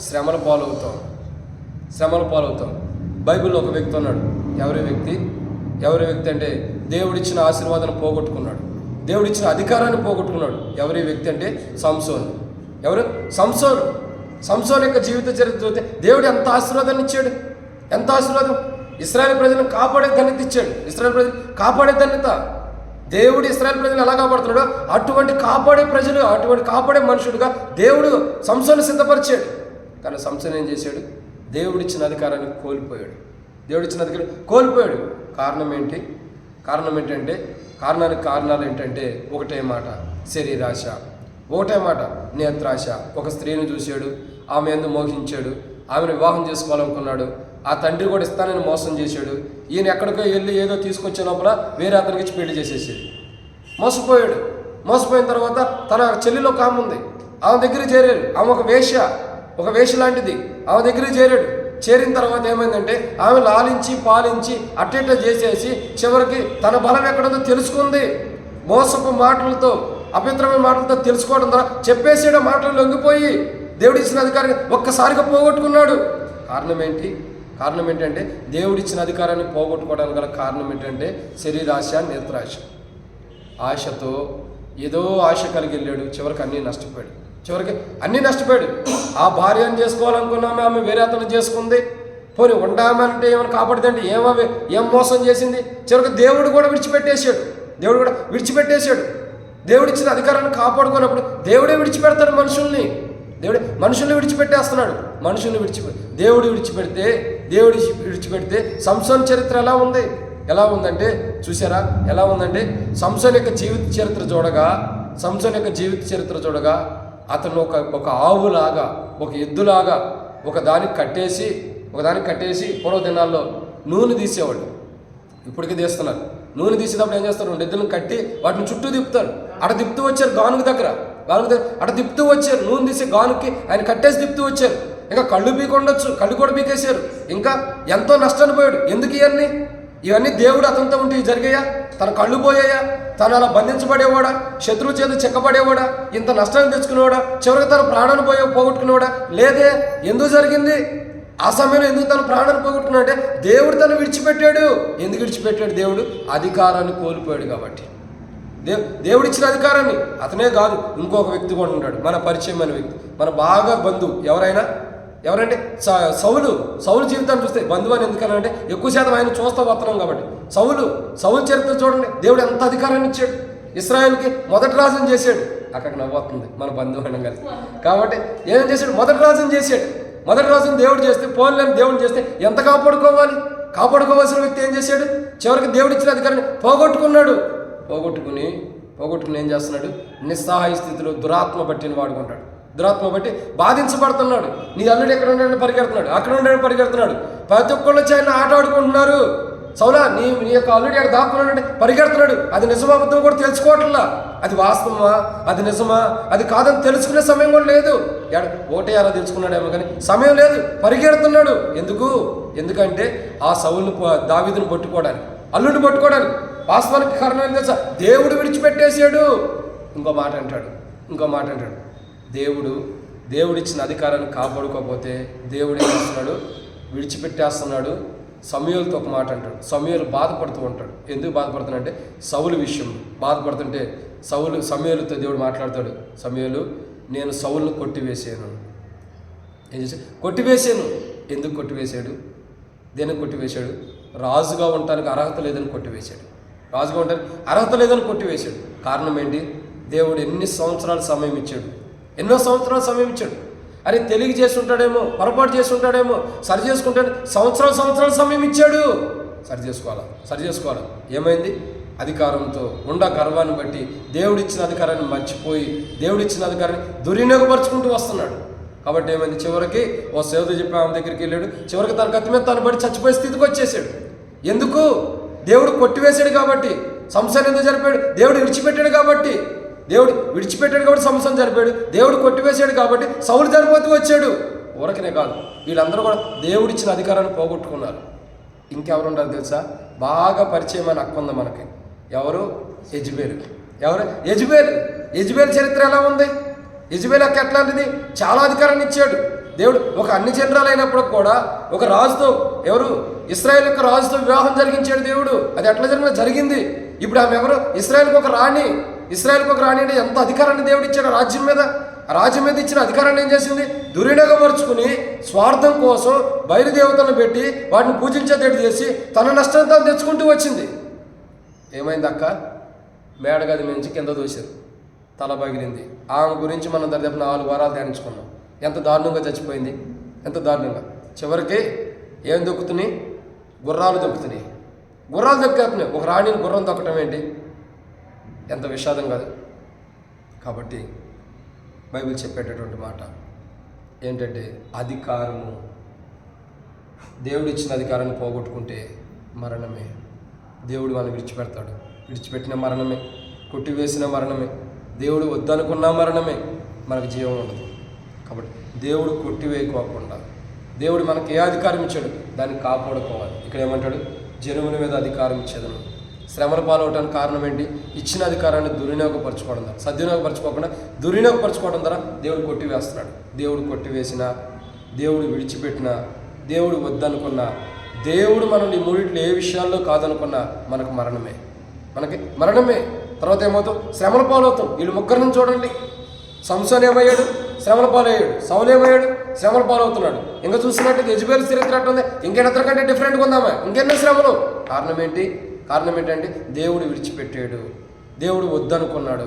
S1: శ్రమల పాలవుతాం. బైబిల్లో ఒక వ్యక్తి ఉన్నాడు. ఎవరి వ్యక్తి అంటే దేవుడిచ్చిన ఆశీర్వాదాన్ని పోగొట్టుకున్నాడు, దేవుడిచ్చిన అధికారాన్ని పోగొట్టుకున్నాడు. ఎవరి వ్యక్తి అంటే సంసోను. ఎవరు? సంసోను యొక్క జీవిత చరిత్ర చూస్తే దేవుడు ఎంత ఆశీర్వాదాన్ని ఇచ్చాడు, ఎంత ఆశీర్వాదం. ఇశ్రాయేలు ప్రజలను కాపాడే ధన్యత ఇచ్చాడు. ఇశ్రాయేలు ప్రజలు కాపాడే ధన్యత. దేవుడు ఇశ్రాయేలు ప్రజలు ఎలా కాపాడుతున్నాడో అటువంటి కాపాడే మనుషుడుగా దేవుడు సంసోను సిద్ధపరిచాడు. కానీ సంసోను ఏం చేశాడు? దేవుడిచ్చిన అధికారాన్ని కోల్పోయాడు. కారణం ఏంటంటే కారణాలు ఏంటంటే ఒకటే మాట, శరీరాశ, ఒకటే మాట, నేత్రాశ. ఒక స్త్రీని చూశాడు, ఆమె ఎందుకు మోహించాడు, ఆమెను వివాహం చేసుకోవాలనుకున్నాడు. ఆ తండ్రి కూడా ఇస్తానని మోసం చేశాడు. ఈయన ఎక్కడికో వెళ్ళి ఏదో తీసుకొచ్చే లోపల వేరే అతనికి ఇచ్చి పెళ్లి చేసేసాడు. మోసపోయిన తర్వాత తన చెల్లిలో ఒక ఆమె ఉంది, ఆమె దగ్గరికి చేరాడు. ఆమె ఒక వేష లాంటిది. ఆమె దగ్గరికి చేరిన తర్వాత ఏమైందంటే ఆమె లాలించి పాలించి అట్టేట చేసేసి చివరికి తన బలం ఎక్కడుందో తెలుసుకుంది. మోసపు మాటలతో, అపవిత్రమైన మాటలతో తెలుసుకోవడం ద్వారా చెప్పేసాడు. మాటలు లొంగిపోయి దేవుడిచ్చిన అధికారాన్ని ఒక్కసారిగా పోగొట్టుకున్నాడు. కారణం ఏంటంటే దేవుడిచ్చిన అధికారాన్ని పోగొట్టుకోవడానికి గల కారణం ఏంటంటే శరీరాశ, నేత్రాశ. ఆశతో ఏదో ఆశ కలిగి వెళ్ళాడు, చివరికి అన్నీ నష్టపోయాడు. ఆ భార్యను చేసుకోవాలనుకున్నామే, ఆమె వేరే అతను చేసుకుంది. పోనీ ఉండామంటే ఏమైనా కాపాడుతుంటే ఏం మోసం చేసింది. చివరికి దేవుడు కూడా విడిచిపెట్టేశాడు. దేవుడిచ్చిన అధికారాన్ని కాపాడుకున్నప్పుడు దేవుడే విడిచిపెడతాడు మనుషుల్ని. మనుషుల్ని విడిచిపెట్టేస్తున్నాడు. దేవుడు విడిచిపెడితే సంసోను చరిత్ర ఎలా ఉందంటే చూసారా? ఎలా ఉందంటే సంసోను యొక్క జీవిత చరిత్ర చూడగా అతను ఒక ఆవులాగా, ఒక ఎద్దులాగా ఒకదానికి కట్టేసి పూర్వ దినాల్లో నూనె తీసేవాళ్ళు. ఇప్పటికీ తీస్తున్నారు. నూనె తీసేటప్పుడు ఏం చేస్తారు? 2 ఎద్దులను కట్టి వాటిని చుట్టూ తిప్పుతారు. అక్కడ తిప్పుతూ వచ్చారు గానుగ దగ్గర అక్కడ తిప్పుతూ వచ్చారు. నూనె తీసే గానుకి ఆయన కట్టేసి తిప్పుతూ వచ్చారు. ఇంకా కళ్ళు పీకొండొచ్చు, కళ్ళు కూడా పీకేశారు. ఇంకా ఎంతో నష్టాన్ని పోయాడు. ఎందుకు ఇవన్నీ దేవుడు అతనితో ఉంటే జరిగాయా? తన కళ్ళు పోయాయా? తను అలా బంధించబడేవాడా? శత్రువు చేత చెక్కబడేవాడా? ఇంత నష్టాన్ని తెచ్చుకునేవాడా? చివరికి తన ప్రాణాన్ని పోగొట్టుకునేవాడా? లేదే. ఎందుకు జరిగింది? ఆ సమయంలో ఎందుకు తన ప్రాణాన్ని పోగొట్టుకున్నాడు అంటే దేవుడు తను విడిచిపెట్టాడు. ఎందుకు విడిచిపెట్టాడు? దేవుడు అధికారాన్ని కోల్పోయాడు కాబట్టి. దేవుడిచ్చిన అధికారాన్ని అతనే కాదు, ఇంకొక వ్యక్తి కూడా ఉంటాడు, మన పరిచయమైన వ్యక్తి, మన బాగా బంధువు. ఎవరంటే సౌలు జీవితాన్ని చూస్తే బంధువు అని ఎందుకనంటే ఎక్కువ శాతం ఆయన చూస్తా వస్తున్నాం కాబట్టి. సౌలు చరిత్ర చూడండి, దేవుడు ఎంత అధికారాన్ని ఇచ్చాడు. ఇశ్రాయేలుకి మొదటి రాజుని చేశాడు. అక్కడికి నవ్వుతుంది మన బంధువు అయినా కలిసి. కాబట్టి ఏం చేశాడు? మొదటి రాజుని దేవుడు చేస్తే, పోన్లేని దేవుడిని చేస్తే ఎంత కాపాడుకోవాల్సిన వ్యక్తి ఏం చేశాడు? చివరికి దేవుడిచ్చిన అధికారాన్ని పోగొట్టుకుని ఏం చేస్తున్నాడు? నిస్సహాయ స్థితిలో దురాత్మ బట్టిని వాడుకుంటాడు. దురాత్మ బట్టి బాధించబడుతున్నాడు. నీ అల్లుడు ఎక్కడ ఉండని పరిగెడుతున్నాడు, అక్కడ ఉండని పరిగెడుతున్నాడు. ప్రతి ఒక్కళ్ళు వచ్చి ఆయన ఆట ఆడుకుంటున్నారు. సౌలా నీ యొక్క అల్లుడు ఎక్కడ దాక్కున్నాడంటే పరిగెడుతున్నాడు. అది నిజమాబద్ధం కూడా తెలుసుకోవట్లా. అది వాస్తవమా, అది నిజమా, అది కాదని తెలుసుకునే సమయం కూడా లేదు. ఒకటే అలా తెలుసుకున్నాడేమో కానీ సమయం లేదు. పరిగెడుతున్నాడు. ఎందుకంటే ఆ సౌలును, దావీదును పట్టుకోవడానికి, అల్లుడిని పట్టుకోవడానికి. వాస్తవానికి కారణం ఏం తెలుసా? దేవుడు విడిచిపెట్టేశాడు. ఇంకో మాట అంటాడు. దేవుడిచ్చిన అధికారాన్ని కాపాడుకోకపోతే దేవుడు ఏం చేస్తున్నాడు? విడిచిపెట్టేస్తున్నాడు. సమూయేలుతో ఒక మాట అంటాడు. సమూయేలు బాధపడుతూ ఉంటాడు. ఎందుకు బాధపడుతున్నాడంటే సౌలు విషయం బాధపడుతుంటే సమూయేలుతో దేవుడు మాట్లాడతాడు. సమూయేలు, నేను సౌలును కొట్టివేసాను. ఏం చేశాడు? కొట్టివేసాను. ఎందుకు కొట్టివేశాడు? దేనికి కొట్టివేశాడు? రాజుగా ఉండటానికి అర్హత లేదని కొట్టివేశాడు. కారణం ఏంటి? దేవుడు ఎన్నో సంవత్సరాలు సమయం ఇచ్చాడు. అరే తెలియ చేసి ఉంటాడేమో, పొరపాటు చేసి ఉంటాడేమో, సరి చేసుకుంటాడు. సంవత్సరాలు సమయం ఇచ్చాడు. సరి చేసుకోవాలి. ఏమైంది? అధికారంతో గర్వాన్ని బట్టి దేవుడిచ్చిన అధికారాన్ని మర్చిపోయి దేవుడిచ్చిన అధికారాన్ని దుర్వినియోగపరుచుకుంటూ వస్తున్నాడు. కాబట్టి ఏమైంది? చివరికి ఓ సేవకుడు చెప్పి ఆమె దగ్గరికి వెళ్ళాడు. చివరికి తన కత్తి మీద తను పడి చచ్చిపోయే స్థితికి వచ్చేసాడు. ఎందుకు? దేవుడు కొట్టివేశాడు కాబట్టి. సంసారం ఎందుకు జరిపాడు? దేవుడు విడిచిపెట్టాడు కాబట్టి. దేవుడు విడిచిపెట్టాడు కాబట్టి సంవత్సరం చనిపోయాడు. దేవుడు కొట్టివేశాడు కాబట్టి సౌలు చనిపోతూ వచ్చాడు. ఊరకనే కాదు, వీళ్ళందరూ కూడా దేవుడిచ్చిన అధికారాన్ని పోగొట్టుకున్నారు. ఇంకెవరు ఉండాలి తెలుసా? బాగా పరిచయమైన అక్క ఉంది మనకి. ఎవరు? యెజబెలు. ఎవరు? యెజబెలు చరిత్ర ఎలా ఉంది? యెజబెలు అక్క ఎట్లాంటిది? చాలా అధికారాన్ని ఇచ్చాడు దేవుడు. ఒక అన్ని జనరాలు అయినప్పుడు కూడా ఒక రాజుతో, ఎవరు? ఇశ్రాయేల్ యొక్క రాజుతో వివాహం జరిగించాడు దేవుడు. అది ఎట్లా జరిగింది? ఇప్పుడు ఆమె ఎవరు? ఇశ్రాయేల్కి ఒక రాణి అంటే ఎంత అధికారాన్ని దేవుడు ఇచ్చాడు రాజ్యం మీద. ఆ రాజ్యం మీద ఇచ్చిన అధికారాన్ని ఏం చేసింది? దుర్వినియోగపరుచుకుని స్వార్థం కోసం బయలుదేవతలను పెట్టి వాటిని పూజించేటట్టు చేసి తన నష్టాన్ని తాను తెచ్చుకుంటూ వచ్చింది. ఏమైంది అక్క? మేడగది నుంచి కింద దూశారు, తల పగిలింది. ఆమె గురించి మనం దాదాపు 4 వారాలు ధ్యానించుకున్నాం. ఎంత దారుణంగా చచ్చిపోయింది, ఎంత దారుణంగా. చివరికి ఏం దొక్కుతున్నాయి? గుర్రాలు దొక్కుతున్నాయి. ఒక రాణిని గుర్రం దొక్కటం ఏంటి? ఎంత విషాదం కాదు. కాబట్టి బైబిల్ చెప్పేటటువంటి మాట ఏంటంటే, అధికారము, దేవుడిచ్చిన అధికారాన్ని పోగొట్టుకుంటే మరణమే. దేవుడు వాళ్ళని విడిచిపెడతాడు. విడిచిపెట్టిన మరణమే, కొట్టివేసిన మరణమే, దేవుడు వద్దనుకున్న మరణమే, మనకు జీవం ఉండదు. కాబట్టి దేవుడు కొట్టివేయకోకుండా, దేవుడు మనకి ఏ అధికారం ఇచ్చాడు దాన్ని కాపాడుకోవాలి. ఇక్కడ ఏమంటాడు? జనుముల మీద అధికారం ఇచ్చేదను. శ్రమల పాలవటానికి కారణం ఏంటి? ఇచ్చిన అధికారాన్ని దుర్వినియోగపరచుకోవడం ద్వారా, సద్వినియోగపరచుకోకుండా దుర్వినియోగపరచుకోవడం ద్వారా దేవుడు కొట్టివేస్తున్నాడు. దేవుడు కొట్టివేసిన, దేవుడు విడిచిపెట్టిన, దేవుడు వద్దనుకున్న, దేవుడు మనల్ని మూడిట్లో ఏ విషయాల్లో కాదనుకున్నా మనకు మరణమే. తర్వాత ఏమవుతాం? శ్రమల పాలవుతాం. వీళ్ళు ముగ్గురిని చూడండి. సంసోన్ ఏమయ్యాడు? శ్రమల పాలయ్యాడు. సౌలు ఏమయ్యాడు? శ్రమల పాలవుతున్నాడు. ఇంకా చూస్తున్నట్టు యెజబెలు చరిత్ర అట్టుంది. ఇంకెన్నకంటే డిఫరెంట్గా ఉందామా? ఇంకెన్నో శ్రమలు. కారణం ఏంటంటే దేవుడు విడిచిపెట్టాడు, దేవుడు వద్దనుకున్నాడు,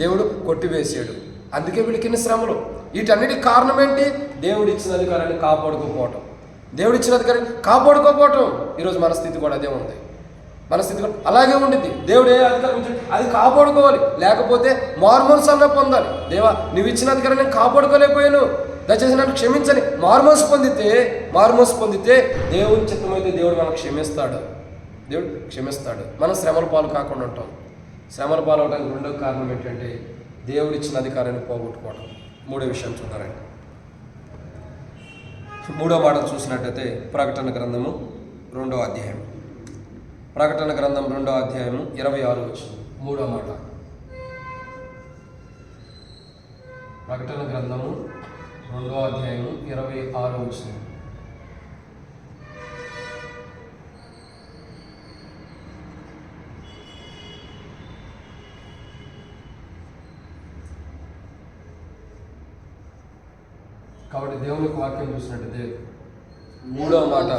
S1: దేవుడు కొట్టివేసాడు. అందుకే వీళ్ళకి ఎన్ని శ్రమలు. వీటన్నిటికి కారణం ఏంటి? దేవుడు ఇచ్చిన అధికారాన్ని కాపాడుకోకపోవటం. ఈరోజు మన స్థితి కూడా అదే ఉంది. మన స్థితి కూడా అలాగే ఉండింది. దేవుడు ఏ అధికారం ఇచ్చాడు అది కాపాడుకోవాలి, లేకపోతే మారుమనసు అన్న పొందాలి. దేవా, నువ్వు ఇచ్చిన అధికారం నేను కాపాడుకోలేకపోయాను, దయచేసి నన్ను క్షమించని మారుమనసు పొందితే దేవుని చిత్తమైతే దేవుడు మనకు క్షమిస్తాడు. మనం శ్రమల పాలు కాకుండా ఉంటాం. శ్రమల పాలు అవడానికి రెండో కారణం ఏంటంటే దేవుడు ఇచ్చిన అధికారాన్ని పోగొట్టుకోవడం. మూడో విషయం చూద్దారండి. మూడో మాట చూసినట్టయితే ప్రకటన గ్రంథము 2వ అధ్యాయం. ప్రకటన గ్రంథం 2వ అధ్యాయము 26 వచనం. మూడో మాట. ప్రకటన గ్రంథము 2వ అధ్యాయము 26 వచనం. కాబట్టి దేవుని వాక్యం చూసినట్టయితే మూడో మాట,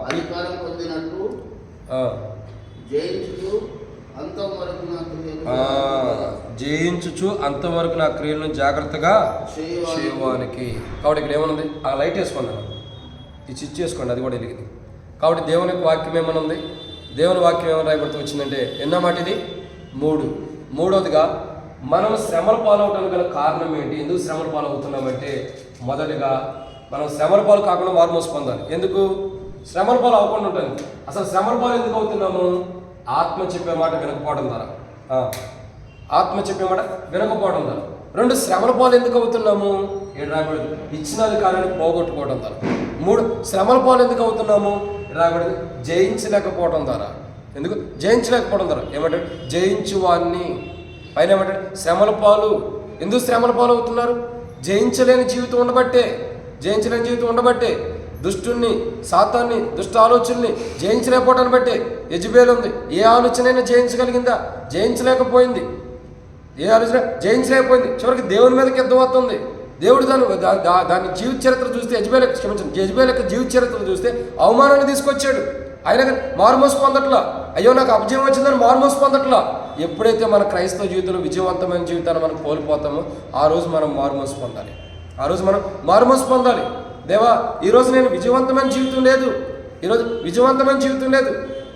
S2: అధికారం పొందినట్టు
S1: జయించుచు అంతవరకు నా క్రియలను జాగ్రత్తగా చేయవానికి. కాబట్టి ఇక్కడ ఏమనుంది? ఆ లైట్ వేసుకున్నాను, ఈ స్విచ్ చేసుకోండి, అది కూడా వెలిగింది. కాబట్టి దేవుని వాక్యం ఏమనుంది? దేవుని వాక్యం ఏమైనా రాయబడుతూ వచ్చిందంటే ఎన్నో మాట ఇది? 3. మూడవదిగా మనం శ్రమల పాలవటానికి గల కారణం ఏంటి? ఎందుకు శ్రమల పాలు అవుతున్నామంటే, మొదటిగా మనం శ్రమల పాలు కాకుండా మారుమోసు పొందాలి. ఎందుకు శ్రమల పాలు అవ్వకుండా ఉంటుంది? అసలు శ్రమల పాలు ఎందుకు అవుతున్నాము? ఆత్మ చెప్పే మాట వినకపోవడం ద్వారా. రెండు, శ్రమల పాలు ఎందుకు అవుతున్నాము? రాయబడి ఇచ్చిన అధికారాన్ని పోగొట్టుకోవడం ద్వారా. 3, శ్రమల పాలు ఎందుకు అవుతున్నాము? రాయబడి జయించలేకపోవడం ద్వారా. ఎందుకు జయించలేకపోవడం ద్వారా? ఏమంటే జయించువాన్ని. పైన ఏమంటే శ్రమల పాలు. ఎందుకు శ్రమల పాలు అవుతున్నారు? జయించలేని జీవితం ఉండబట్టే, దుష్టుని, సాతాన్ని, దుష్ట ఆలోచనల్ని జయించలేకపోవటాన్ని బట్టే యెజబెలు ఉంది. ఏ ఆలోచనైనా జయించగలిగిందా? జయించలేకపోయింది. చివరికి దేవుని మీదకి యుద్ధం అవుతుంది. దేవుడు దాని జీవిత చరిత్ర చూస్తే యెజబెలు యొక్క జీవిత చరిత్ర చూస్తే అవమానాన్ని తీసుకొచ్చాడు. అయినా కానీ మారుమోసు పొందట్లా. అయ్యో నాకు అపజయం వచ్చిందని మారుమోసు పొందట్లా. ఎప్పుడైతే మన క్రైస్తవ జీవితంలో విజయవంతమైన జీవితాన్ని మనం కోల్పోతామో ఆ రోజు మనం మారుమోసు పొందాలి. దేవా, ఈరోజు నేను విజయవంతమైన జీవితం లేదు,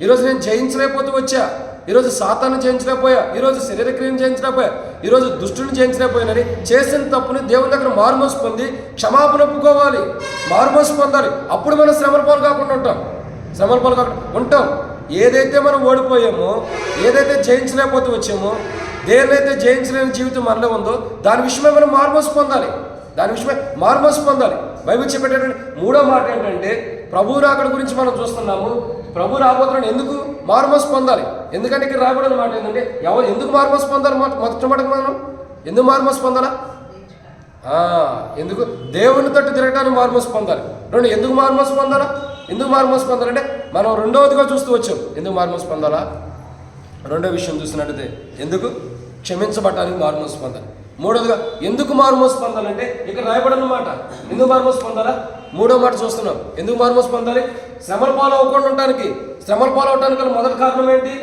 S1: ఈరోజు నేను జయించలేకపోతూ వచ్చా, ఈరోజు సాతాను జయించలేకపోయా, ఈరోజు శరీరక్రియను జయించలేకపోయా, ఈరోజు దుష్టుని జయించలేకపోయానని చేసిన తప్పుని దేవుని దగ్గర మారుమోసు పొంది క్షమాపణ ఒప్పుకోవాలి, మారుమోసు పొందాలి. అప్పుడు మనం శ్రమల పాలు కాకుండా ఉంటాం. ఏదైతే మనం ఓడిపోయామో, ఏదైతే జయించలేకపోతూ వచ్చామో దేన్నైతే జయించలేని జీవితం మనలో ఉందో దాని విషయమే మనం మారుమోసు పొందాలి. దాని విషయమే మారుమోసు పొందాలి. బైబిల్ చెప్పేటటువంటి మూడో మాట ఏంటంటే ప్రభు రాకడ గురించి మనం చూస్తున్నాము. ప్రభు రాబోతున్నాడు, ఎందుకు మారుమోసు పొందాలి? ఎందుకంటే ఇక్కడ రాబడిన మాట ఏంటంటే ఎందుకు మారుమోసు పొందాలి? మొదటి మాట మనం ఎందుకు మారుమోసు పొందాలా? ఎందుకు దేవుని తట్టు తిరగడానికి మారుమోసు పొందాలి. రెండు, ఎందుకు మారుమోసు పొందాలా? ఎందుకు మారుమోసు పొందాలంటే మనం రెండవదిగా చూస్తూ వచ్చాం. ఎందుకు మారుమోసు పొందాలా? రెండో విషయం చూసినట్టయితే ఎందుకు క్షమించబడటానికి మారుమోసు పొందాలి. మూడవదిగా ఎందుకు మారుమోసు పొందాలంటే ఇక్కడ రాయబడిన మాట ఎందుకు మారుమోసు పొందాలా? మూడో మాట చూస్తున్నాం. ఎందుకు మారుమోసు పొందాలి? శ్రమల పాలు అవ్వకుండా ఉండటానికి. శ్రమల పాలు అవడానికి మొదటి కారణం ఏంటి?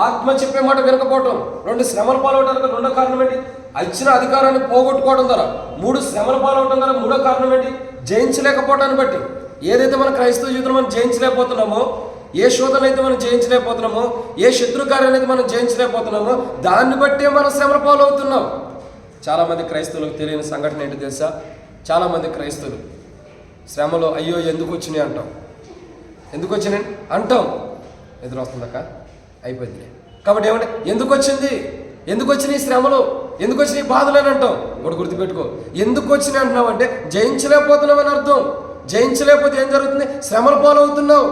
S1: ఆత్మ చెప్పే మాట వినకపోవటం. రెండు, శ్రమల పాలు అవడానికి రెండో కారణం ఏంటి? ఇచ్చిన అధికారాన్ని పోగొట్టుకోవడం ద్వారా. మూడు, శ్రమల పాలు అవడం ద్వారా మూడో కారణం ఏంటి? జయించలేకపోవటాన్ని బట్టి. ఏదైతే మన క్రైస్తవ జీవితం మనం జయించలేకపోతున్నామో, ఏ శోధన అయితే మనం జయించలేకపోతున్నామో, ఏ శత్రుకార్యాన్ని అయితే మనం జయించలేకపోతున్నామో దాన్ని బట్టే మనం శ్రమల పాలు అవుతున్నాం. చాలామంది క్రైస్తవులకు తెలియని సంఘటన ఏంటి తెలుసా? చాలామంది క్రైస్తవులు శ్రమలో అయ్యో ఎందుకు వచ్చినాయి అంటాం. ఎందుకు వచ్చినాయి అంటాం. ఎదురు వస్తుందక్క అయిపోయింది. కాబట్టి ఏమంటే ఎందుకు వచ్చింది, ఎందుకు వచ్చినాయి శ్రమలు, ఎందుకు వచ్చినాయి బాధలు అని అంటాం. ఒకటి గుర్తుపెట్టుకో, ఎందుకు వచ్చినాయి అంటున్నావు అంటే జయించలేకపోతున్నావు అని అర్థం. జయించలేకపోతే ఏం జరుగుతుంది? శ్రమల పాలు అవుతున్నావు.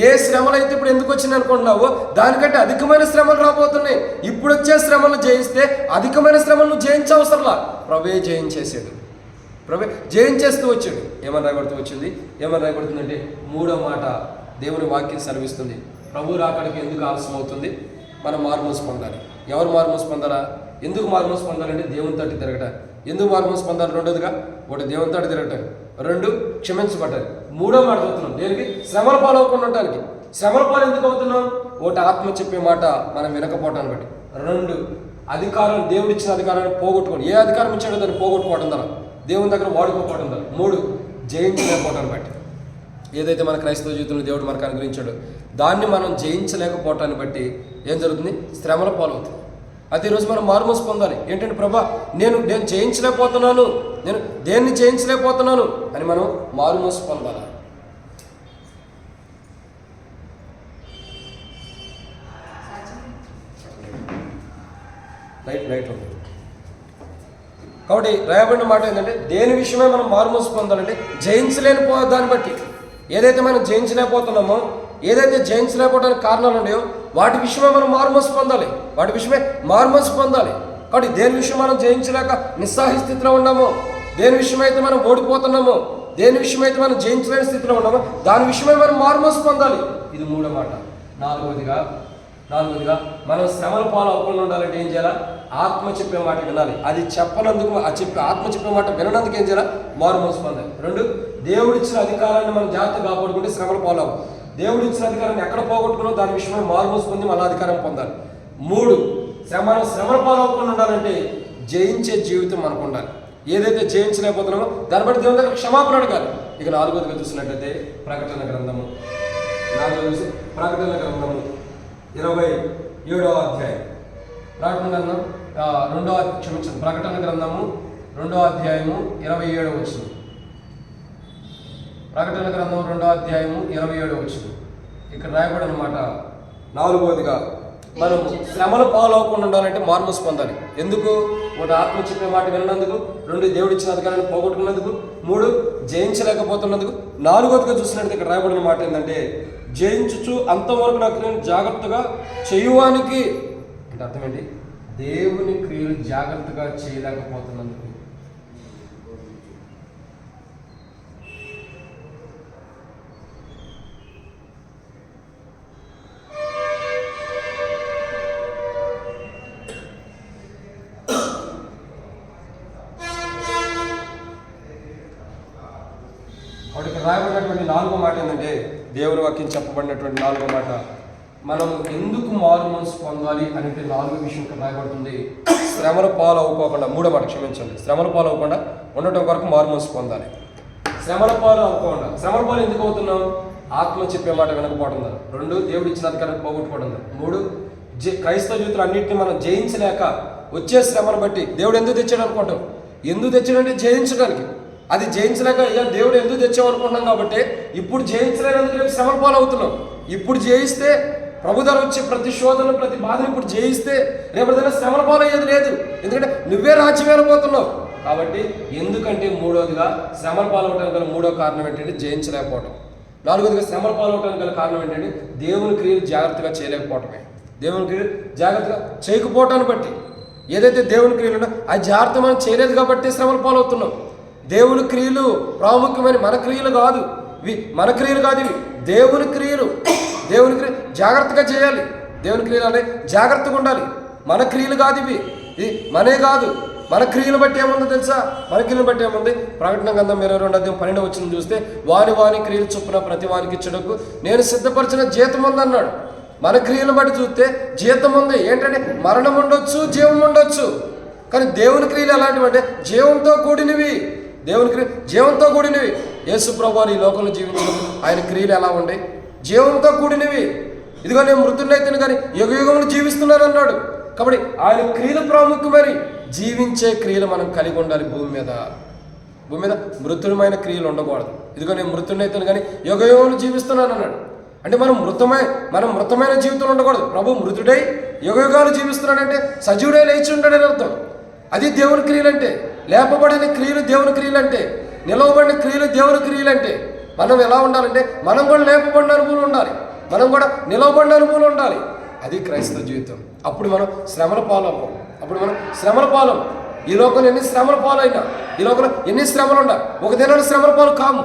S1: ఏ శ్రమలు అయితే ఇప్పుడు ఎందుకు వచ్చినాయి అనుకుంటున్నావో దానికంటే అధికమైన శ్రమలు రాబోతున్నాయి. ఇప్పుడు వచ్చే శ్రమలను జయిస్తే అధికమైన శ్రమలను జయించవసరంలా. ప్రభే జయించేసాడు. ప్రభే జయించేస్తూ వచ్చాడు. ఏమని రాయబడుతూ వచ్చింది? ఏమని రాయబడుతుందంటే మూడో మాట దేవుని వాక్యం సెలవిస్తుంది. ప్రభు రాకడికి ఎందుకు ఆలస్యం అవుతుంది? మనం మారుమోసు పొందాలి. ఎవరు మారుమోసు పొందాలా? ఎందుకు మారుమోసు పొందాలంటే దేవుని తట్టు తిరగటం. ఎందుకు మారుమోసు పొందాలి? రెండోదిగా ఒకటి దేవుని తట్టు తిరగటం, రెండు క్షమించబడ్డాలి. మూడో మాట అవుతున్నాం దేనికి? శ్రమల పాలు అవ్వకుండా ఉండటానికి. శ్రమల పాలు ఎందుకు అవుతున్నాం? ఒకటి ఆత్మ చెప్పే మాట మనం వినకపోవటాన్ని బట్టి. రెండు, అధికారం దేవుడిచ్చిన అధికారాన్ని పోగొట్టుకోండి. ఏ అధికారం ఇచ్చాడో దాన్ని పోగొట్టుకోవడం ద్వారా, దేవుని దగ్గర వాడుకోకపోవడం ద్వారా. మూడు, జయించలేకపోవటాన్ని బట్టి. ఏదైతే మన క్రైస్తవ జీవితంలో దేవుడు మనకు అనుగ్రహించాడో దాన్ని మనం జయించలేకపోవటాన్ని బట్టి ఏం జరుగుతుంది? శ్రమల పాలు అవుతుంది. అయితే ఈరోజు మనం మారుమోసు పొందాలి. ఏంటంటే ప్రభా నేను జయించలేకపోతున్నాను, నేను దేన్ని జయించలేకపోతున్నాను అని మనం మారుమోసు పొందాలి. లైట్ ఉంది. కాబట్టి రాయబడిన మాట ఏంటంటే దేని విషయమే మనం మారుమోసు పొందాలంటే జయించలేని దాన్ని బట్టి. ఏదైతే మనం జయించలేకపోతున్నామో, ఏదైతే జయించలేకపోవడానికి కారణాలు ఉన్నాయో వాటి విషయమే మనం మారుమోసు పొందాలి. వాటి విషయమే మారుమోసు పొందాలి. కాబట్టి దేని విషయం మనం జయించలేక నిస్సహాయ స్థితిలో ఉన్నామో, దేని విషయమైతే మనం ఓడిపోతున్నామో, దేని విషయమైతే మనం జయించలేని స్థితిలో ఉన్నామో దాని విషయమే మనం మారుమోసు పొందాలి. ఇది మూడో మాట. నాలుగవదిగా మనం శ్రమల పాలు అవ్వకుండా ఉండాలంటే ఏం చేయాలా? ఆత్మ చెప్పే మాట వినాలి. అది చెప్పనందుకు ఆత్మ చెప్పే మాట విననందుకు ఏం చేయాలా? మారుమోసు పొందాలి. రెండు, దేవుడిచ్చిన అధికారాన్ని మనం జాగ్రత్తగా కాపాడుకుంటే శ్రమల పాలు అవ్వం. దేవుడిచ్చిన అధికారాన్ని ఎక్కడ పోగొట్టుకున్నా దాని విషయమే మారుమోసు పొంది మళ్ళీ అధికారం పొందాలి. మూడు, మనం శ్రమల పాలు అవ్వకుండా ఉండాలంటే జయించే జీవితం మనకు ఉండాలి. ఏదైతే జయించలేకపోతున్నామో దాన్ని బట్టి దేవుని దగ్గర క్షమాపణ అడగాలి. ఇక నాలుగోదిగా చూసినట్లయితే ప్రకటన గ్రంథము 27వ అధ్యాయం. ప్రకటన గ్రంథం ప్రకటన గ్రంథము 2వ అధ్యాయము 27వ వచనం. ప్రకటన గ్రంథం 2వ అధ్యాయము 27వ వచనం. ఇక్కడ రాయబడిన మాట నాలుగవదిగా మనం శ్రమల పాలు అవ్వకుండా ఉండాలంటే మారుమోసు పొందాలి. ఎందుకు? ఒకటి ఆత్మ చెప్పే మాట వినందుకు, రెండు దేవుడిచ్చిన అధికారాన్ని పోగొట్టుకున్నందుకు, మూడు జయించలేకపోతున్నందుకు. నాలుగవదిగా చూసినట్టు ఇక్కడ రాయబడిన మాట ఏంటంటే జయించుచు అంతవరకు నా క్రియను జాగ్రత్తగా చేయువానికి. అంటే అర్థం ఏంటి? దేవుని క్రియలు జాగ్రత్తగా చేయలేకపోతున్నందుకు. వాటికి రాయబడినటువంటి నాలుగో మాట ఏంటంటే దేవుని వాక్యం చెప్పబడినటువంటి నాలుగో మాట మనం ఎందుకు మారుమనసు పొందాలి అంటే నాలుగో విషయం రాయబడుతుంది. శ్రమల పాలు అవ్వకుండా, మూడో మాట క్షమించండి, శ్రమల పాలు అవ్వకుండా ఉండటం వరకు మారుమనసు పొందాలి. శ్రమల పాలు అవ్వకుండా. శ్రమల పాలు ఎందుకు అవుతున్నాం? ఆత్మ చెప్పే మాట వినకపోవడం ద్వారా. రెండు, దేవుడు ఇచ్చిన అధికారాన్ని పోగొట్టుకోవడం ద్వారా. మూడు, క్రైస్తవ జీవితం అన్నింటినీ మనం జయించలేక వచ్చే శ్రమను బట్టి దేవుడు ఎందుకు తెచ్చాడు అనుకుంటాం. ఎందుకు తెచ్చాడంటే జయించడానికి. అది జయించలేక దేవుడు ఎందుకు తెచ్చావు అనుకుంటున్నాం కాబట్టి ఇప్పుడు జయించలేనందుకు రేపు శ్రమల పాలు అవుతున్నాం. ఇప్పుడు జయిస్తే ప్రభు ద్వారా వచ్చే ప్రతి శోధన, ప్రతి బాధను ఇప్పుడు జయిస్తే రేపటిదైనా శ్రమల పాలయ్యేది లేదు. ఎందుకంటే నువ్వే రాజ్యం వెళ్ళబోతున్నావు కాబట్టి. ఎందుకంటే మూడవదిగా శ్రమల పాలవటానికి గల మూడో కారణం ఏంటంటే జయించలేకపోవటం. నాలుగోదిగా శ్రమల పాలవటానికి గల కారణం ఏంటంటే దేవుని క్రియలు జాగ్రత్తగా చేయలేకపోవటమే. దేవుని క్రియలు జాగ్రత్తగా చేయకపోవటాన్ని బట్టి ఏదైతే దేవుని క్రియలు ఉండో ఆ జాగ్రత్త మనం చేయలేదు కాబట్టి శ్రమల పాలవుతున్నాం. దేవుని క్రియలు ప్రాముఖ్యమైన మన క్రియలు కాదు ఇవి, మన క్రియలు కాదు ఇవి, దేవుని క్రియలు. దేవుని క్రియలు జాగ్రత్తగా చేయాలి. దేవుని క్రియలు అంటే జాగ్రత్తగా ఉండాలి. మన క్రియలు కాదు ఇవి, ఇది మనే కాదు. మన క్రియలు బట్టి ఏముందో తెలుసా? మన క్రియలు బట్టి ఏముంది? ప్రకటన గ్రంథం 22:12 చూస్తే వాని క్రియలు చొప్పున ప్రతి వానికి ఇచ్చుటకు నేను సిద్ధపరిచిన జీతం ఉందన్నాడు. మన క్రియలు బట్టి చూస్తే జీతం ఉంది. ఏంటంటే మరణం ఉండొచ్చు, జీవం ఉండొచ్చు. కానీ దేవుని క్రియలు ఎలాంటివి అంటే జీవంతో కూడినవి. దేవుని క్రియ జీవంతో కూడినవి. యేసు ప్రభువు ఈ లోకంలో జీవించడం ఆయన క్రియలు ఎలా ఉండే? జీవంతో కూడినవి. ఇదిగో నేను మృతున్నైతే కానీ యుగయుగములు జీవిస్తున్నాను అన్నాడు. కాబట్టి ఆయన క్రియలు ప్రాముఖ్యమని జీవించే క్రియలు మనం కలిగి ఉండాలి. భూమి మీద మృతులమైన క్రియలు ఉండకూడదు. ఇదిగో నేను మృతున్నైతే కానీ యుగయుగములు జీవిస్తున్నాను అన్నాడు. అంటే మనం మృతమైన జీవితంలో ఉండకూడదు. ప్రభు మృతుడై యుగయుగాలు జీవిస్తున్నాడంటే సజీవుడై లేచి ఉంటాడని అర్థం. అది దేవుని క్రియలు అంటే. లేపబడిన క్రియలు దేవుని క్రియలు అంటే. నిలవబడిన క్రియలు దేవుని క్రియలు అంటే. మనం ఎలా ఉండాలంటే మనం కూడా లేపబడిన అనుభవం ఉండాలి, మనం కూడా నిలవబడిన అనుభవం ఉండాలి. అది క్రైస్తవ జీవితం. అప్పుడు మనం శ్రమల పాలవ్వం. ఈ లోకంలో ఎన్ని శ్రమల పాలైనా, ఈ లోకంలో ఎన్ని శ్రమలు ఉండా ఒక దినాన్ని శ్రమల పాలు కాము.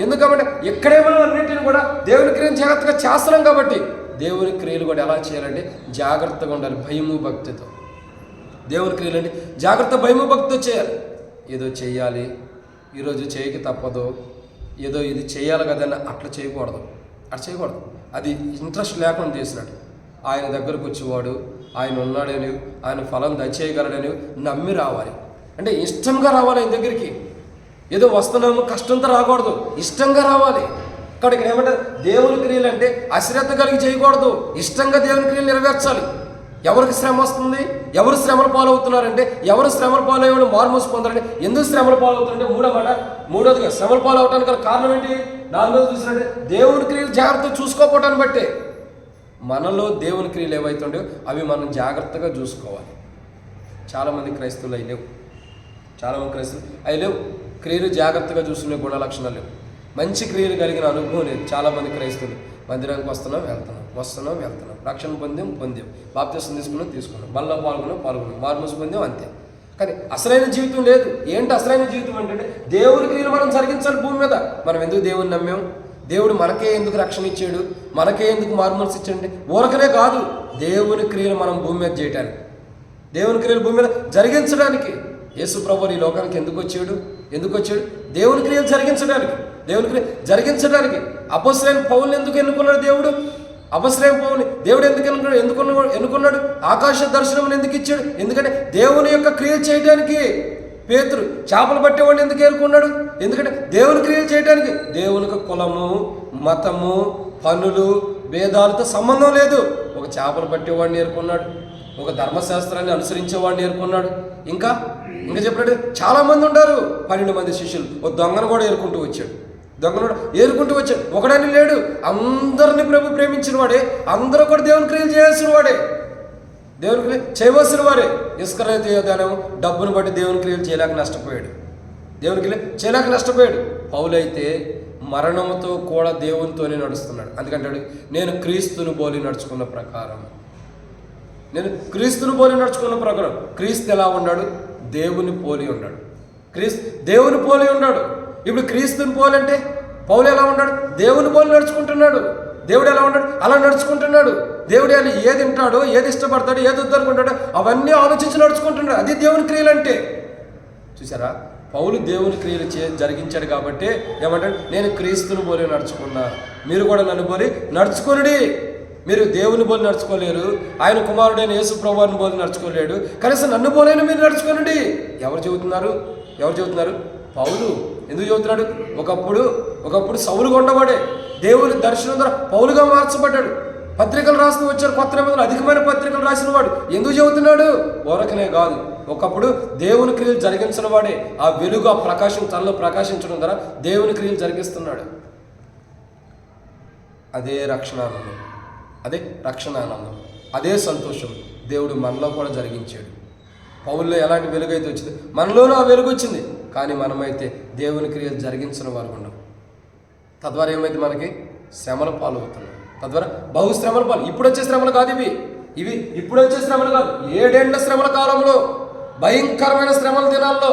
S1: ఎందుకంటే ఎక్కడే మనం అన్నింటిని కూడా దేవుని క్రియను జాగ్రత్తగా చేస్తున్నాం కాబట్టి దేవుని క్రియలు కూడా ఎలా చేయాలంటే జాగ్రత్తగా ఉండాలి, భయము భక్తితో. దేవుని క్రియలు అంటే జాగ్రత్త, భయము భక్తితో చేయాలి. ఏదో చేయాలి, ఈరోజు చేయక తప్పదు, ఏదో ఇది చేయాలి కదని అట్లా చేయకూడదు. అది ఇంట్రెస్ట్ లేకుండా చేసినట్టు. ఆయన దగ్గరకు వచ్చేవాడు ఆయన ఉన్నాడని, ఆయన ఫలం దయచేయగలడని నమ్మి రావాలి. అంటే ఇష్టంగా రావాలి ఆయన దగ్గరికి. ఏదో వస్తున్నాము కష్టంతో రాకూడదు, ఇష్టంగా రావాలి. కాబట్టి ఇక్కడ ఏమంటారు? దేవుని క్రియలు అంటే అశ్రద్ధ కలిగి చేయకూడదు, ఇష్టంగా దేవుని క్రియలు నెరవేర్చాలి. ఎవరికి శ్రమ వస్తుంది? ఎవరు శ్రమల పాలవుతున్నారంటే ఎవరు శ్రమల పాలయ్యేవాడు మారుమూసి పొందారంటే ఎందుకు శ్రమల పాలవుతారంటే మూడోదిగా శ్రమల పాలవటానికి గల కారణం ఏంటి? నాలుగోది చూసినట్టే దేవుని క్రియలు జాగ్రత్తగా చూసుకోకపోవటాన్ని బట్టే. మనలో దేవుని క్రియలు ఏవైతుండో అవి మనం జాగ్రత్తగా చూసుకోవాలి. చాలామంది క్రైస్తవులు అవి లేవు. క్రియలు జాగ్రత్తగా చూసుకునే గుణ లక్షణాలు లేవు. మంచి క్రియలు కలిగిన అనుభవం లేదు. చాలామంది క్రైస్తవులు మందిరానికి వస్తున్నాం వెళ్తున్నాం, రక్షణ పొందాం, బాప్తిసం తీసుకున్నాం, బల్ల పాల్గొన్నాం, మారుమూసి పొందాం, అంతే. కానీ అసలైన జీవితం లేదు. ఏంటి అసలైన జీవితం అంటే దేవుని క్రియలు మనం జరిగించాలి భూమి మీద. మనం ఎందుకు దేవుని నమ్మాం? దేవుడు మనకే ఎందుకు రక్షణ ఇచ్చాడు? మనకే ఎందుకు మారుమనసు ఇచ్చాడు? ఊరకనే కాదు, దేవుని క్రియలు మనం భూమి మీద చేయటానికి, దేవుని క్రియలు భూమి మీద జరిగించడానికి. యేసు ప్రభువు ఈ లోకానికి ఎందుకు వచ్చాడు? దేవుని క్రియలు జరిగించడానికి. అపొస్తలుడైన పౌలుని ఎందుకు ఎన్నుకున్నాడు దేవుడు? దేవుడు ఎన్నుకున్నాడు? ఆకాశ దర్శనం ఎందుకు ఇచ్చాడు? ఎందుకంటే దేవుని యొక్క క్రియలు చేయడానికి. పేతురు చేపలు పట్టేవాడిని ఎందుకు ఏరుకున్నాడు? ఎందుకంటే దేవుని క్రియలు చేయడానికి. దేవునికి కులము, మతము, పనులు, భేదాలతో సంబంధం లేదు. ఒక చేపలు పట్టేవాడిని ఏరుకున్నాడు, ఒక ధర్మశాస్త్రాన్ని అనుసరించేవాడిని ఏరుకున్నాడు. ఇంకా చెప్పినట్టు చాలా మంది ఉంటారు. 12 మంది శిష్యులు. ఒక దొంగను కూడా ఏరుకుంటూ వచ్చాడు. ఒకడని లేడు. అందరిని ప్రభు ప్రేమించిన వాడే, అందరూ కూడా దేవుని క్రియలు చేయాల్సిన వాడే, దేవుని క్రియలు చేయవలసిన వారే. ఇస్కరియోతు యోధానేమో డబ్బును బట్టి దేవుని క్రియలు చేయలేక నష్టపోయాడు. పౌలైతే మరణంతో కూడా దేవునితోనే నడుస్తున్నాడు. అందుకంటాడు నేను క్రీస్తును పోలి నడుచుకున్న ప్రకారం. క్రీస్తు ఎలా ఉన్నాడు? దేవుని పోలి ఉన్నాడు. దేవుని పోలి ఉన్నాడు. ఇప్పుడు క్రీస్తుని పోలి అంటే పౌలు ఎలా ఉన్నాడు? దేవుని పోలి నడుచుకుంటున్నాడు. దేవుడు ఎలా ఉన్నాడు? అలా నడుచుకుంటున్నాడు. దేవుడు ఏది తింటాడో, ఏది ఇష్టపడతాడో, ఏది వద్దనుకుంటాడో అవన్నీ ఆలోచించి నడుచుకుంటున్నాడు. అది దేవుని క్రియలు అంటే. చూసారా? పౌలు దేవుని క్రియలు జరిగించాడు కాబట్టి ఏమంటాడు? నేను క్రీస్తుని పోలి నడుచుకున్నా, మీరు కూడా నన్ను పోలి నడుచుకోండి. మీరు దేవుని పోలి నడుచుకోలేరు, ఆయన కుమారుడైన యేసు ప్రభువుని పోలి నడుచుకోలేడు, కనీసం నన్ను పోలైనా మీరు నడుచుకోనండి. ఎవరు చెబుతున్నారు? పౌలు. ఎందుకు చెబుతున్నాడు? ఒకప్పుడు సౌలు కొండవాడే దేవుని దర్శనం ద్వారా పౌలుగా మార్చబడ్డాడు. పత్రికలు రాస్తూ వచ్చారు, కొత్త నిబంధనలు అధికమైన పత్రికలు రాసిన వాడు. ఎందుకు చెబుతున్నాడు? ఊరకనే కాదు, ఒకప్పుడు దేవుని క్రియలు జరిగించిన వాడే. ఆ వెలుగు, ఆ ప్రకాశం తనలో ప్రకాశించడం ద్వారా దేవుని క్రియలు జరిగిస్తున్నాడు. అదే రక్షణానందం. అదే రక్షణ ఆనందం, అదే సంతోషం దేవుడు మనలో కూడా జరిగించాడు. పౌల్లో ఎలాంటి వెలుగు అయితే వచ్చింది, మనలోనూ ఆ వెలుగు వచ్చింది. కానీ మనమైతే దేవుని క్రియలు జరిగించిన వారు ఉన్నాం. తద్వారా ఏమైతే మనకి శ్రమల పాలు అవుతున్నాం. తద్వారా బహుశ్రమల పాలు. ఇప్పుడు వచ్చే శ్రమలు కాదు ఇవి ఇప్పుడు వచ్చే శ్రమలు కాదు. 7 ఏళ్ల శ్రమల కాలంలో, భయంకరమైన శ్రమల దినాల్లో,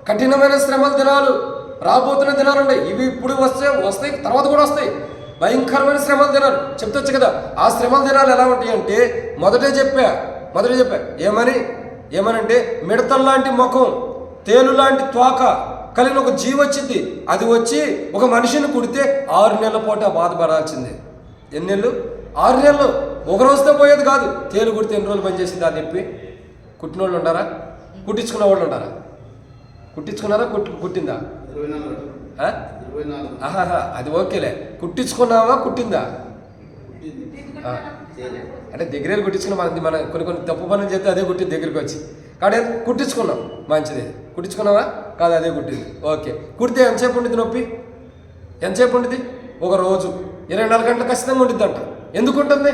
S1: కఠినమైన శ్రమల దినాలు రాబోతున్న దినాలు ఉన్నాయి. ఇవి ఇప్పుడు వస్తాయి, తర్వాత కూడా వస్తాయి. భయంకరమైన శ్రమల దినాలు చెప్తొచ్చు కదా. ఆ శ్రమల దినాలు ఎలా ఉంటాయి అంటే మొదటే చెప్పా ఏమనంటే మిడతల్లాంటి ముఖం, తేలు లాంటి తోక కలిగిన ఒక జీవి వచ్చింది. అది వచ్చి ఒక మనిషిని కుడితే 6 నెలల పాటు ఆ బాధపడాల్సిందే. ఎన్ని నెలలు? 6 నెలలు. ఒక రోజుతో పోయేది కాదు. తేలు కుడితే ఎన్ని రోజులు పనిచేసింది అని చెప్పి కుట్టిన వాళ్ళు ఉంటారా? కుట్టించుకున్న వాళ్ళు ఉంటారా? కుట్టించుకున్నారా? కుట్టిందా? అది ఓకేలే. కుట్టించుకున్నావా? కుట్టిందా? అంటే దగ్గర కుట్టించుకున్న మన కొన్ని తప్పు పనులు చేస్తే అదే కుట్టింది దగ్గరికి వచ్చి. కాబట్టి కుట్టించుకున్నాం, మంచిది. కుట్టించుకున్నావా? కాదు, అదే కుట్టింది. ఓకే. కుడితే ఎంతసేపు ఉండిద్ది నొప్పి? ఎంతసేపు ఉండిద్ది? ఒక రోజు 24 గంటలు ఖచ్చితంగా ఉండిద్ది అంట. ఎందుకు ఉంటుంది?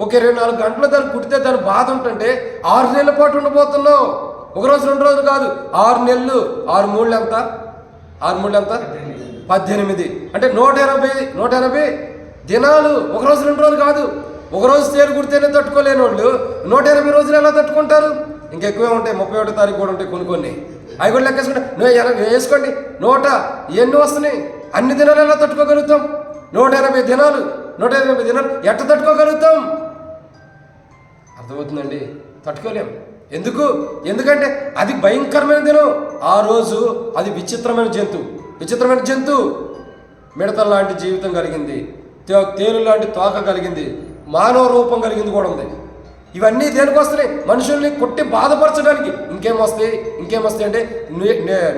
S1: ఒక 24 గంటలు దాన్ని కుడితే దాని బాధ ఉంటుంటే 6 నెలల పాటు ఉండబోతున్నావు. ఒక రోజు 2 రోజులు కాదు, 6 నెలలు. 6 మూళ్ళు ఎంత? 18. అంటే 180 దినాలు. ఒక రోజు 2 రోజులు కాదు. ఒక రోజు తేలు కుడితేనే తట్టుకోలేని వాళ్ళు 180 రోజులు ఎలా తట్టుకుంటారు? ఇంకెక్కువే ఉంటాయి. 31వ తారీఖు కూడా ఉంటాయి కొన్ని. అవి కూడా లెక్కేసుకుంటే వేసుకోండి. 100 ఎన్ని వస్తున్నాయి? అన్ని దినాలు ఎలా తట్టుకోగలుగుతాం? 180 దినాలు ఎట్ట తట్టుకోగలుగుతాం? అర్థమవుతుందండి? తట్టుకోలేం. ఎందుకంటే అది భయంకరమైన దినం. ఆ రోజు అది విచిత్రమైన జంతువు. మిడతల లాంటి జీవితం కలిగింది, తేలు లాంటి తోక కలిగింది, మానవ రూపం కలిగింది కూడా ఉంది. ఇవన్నీ దేనికి వస్తున్నాయి? మనుషుల్ని కొట్టి బాధపరచడానికి. ఇంకేం వస్తాయి అంటే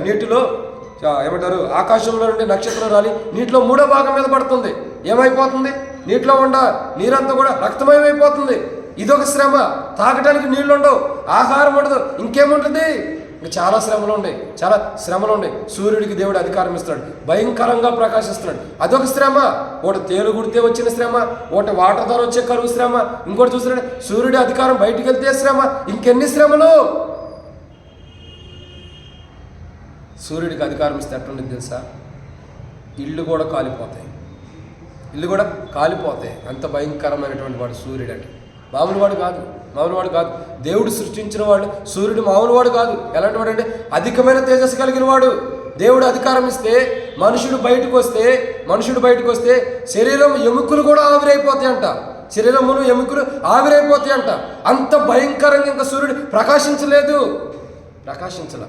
S1: నీటిలో ఏమంటారు, ఆకాశంలో నుండి నక్షత్రం రాలి నీటిలో 3వ భాగం మీద పడుతుంది. ఏమైపోతుంది? నీటిలో ఉండ నీరంతా కూడా రక్తమయమైపోతుంది. ఇదొక శ్రమ. తాగడానికి నీళ్ళు ఉండవు, ఆహారం ఉండదు, ఇంకేముంటుంది? చాలా శ్రమలు ఉన్నాయి. సూర్యుడికి దేవుడు అధికారం ఇస్తున్నాడు, భయంకరంగా ప్రకాశిస్తున్నాడు. అదొక శ్రమ. ఒకటి తేలు కుడితే వచ్చిన శ్రమ, ఒకటి వాటర్ ద్వారా వచ్చే కరువు శ్రమ, ఇంకోటి చూస్తున్నాడు సూర్యుడి అధికారం బయటికి వెళ్తే శ్రమ. ఇంకెన్ని శ్రమలు? సూర్యుడికి అధికారం ఇస్తే ఎట్లుంటుంది తెలుసా? ఇల్లు కూడా కాలిపోతాయి. అంత భయంకరమైనటువంటి వాడు సూర్యుడు అంటే. మామూలు వాడు కాదు. దేవుడు సృష్టించిన వాడు సూర్యుడు మామూలు వాడు కాదు. ఎలాంటి వాడు అంటే అధికమైన తేజస్సు కలిగిన వాడు. దేవుడు అధికారం ఇస్తే మనుషుడు బయటకు వస్తే శరీరం ఎముకలు కూడా ఆవిరైపోతాయంట. అంత భయంకరంగా ఇంకా సూర్యుడు ప్రకాశించలా.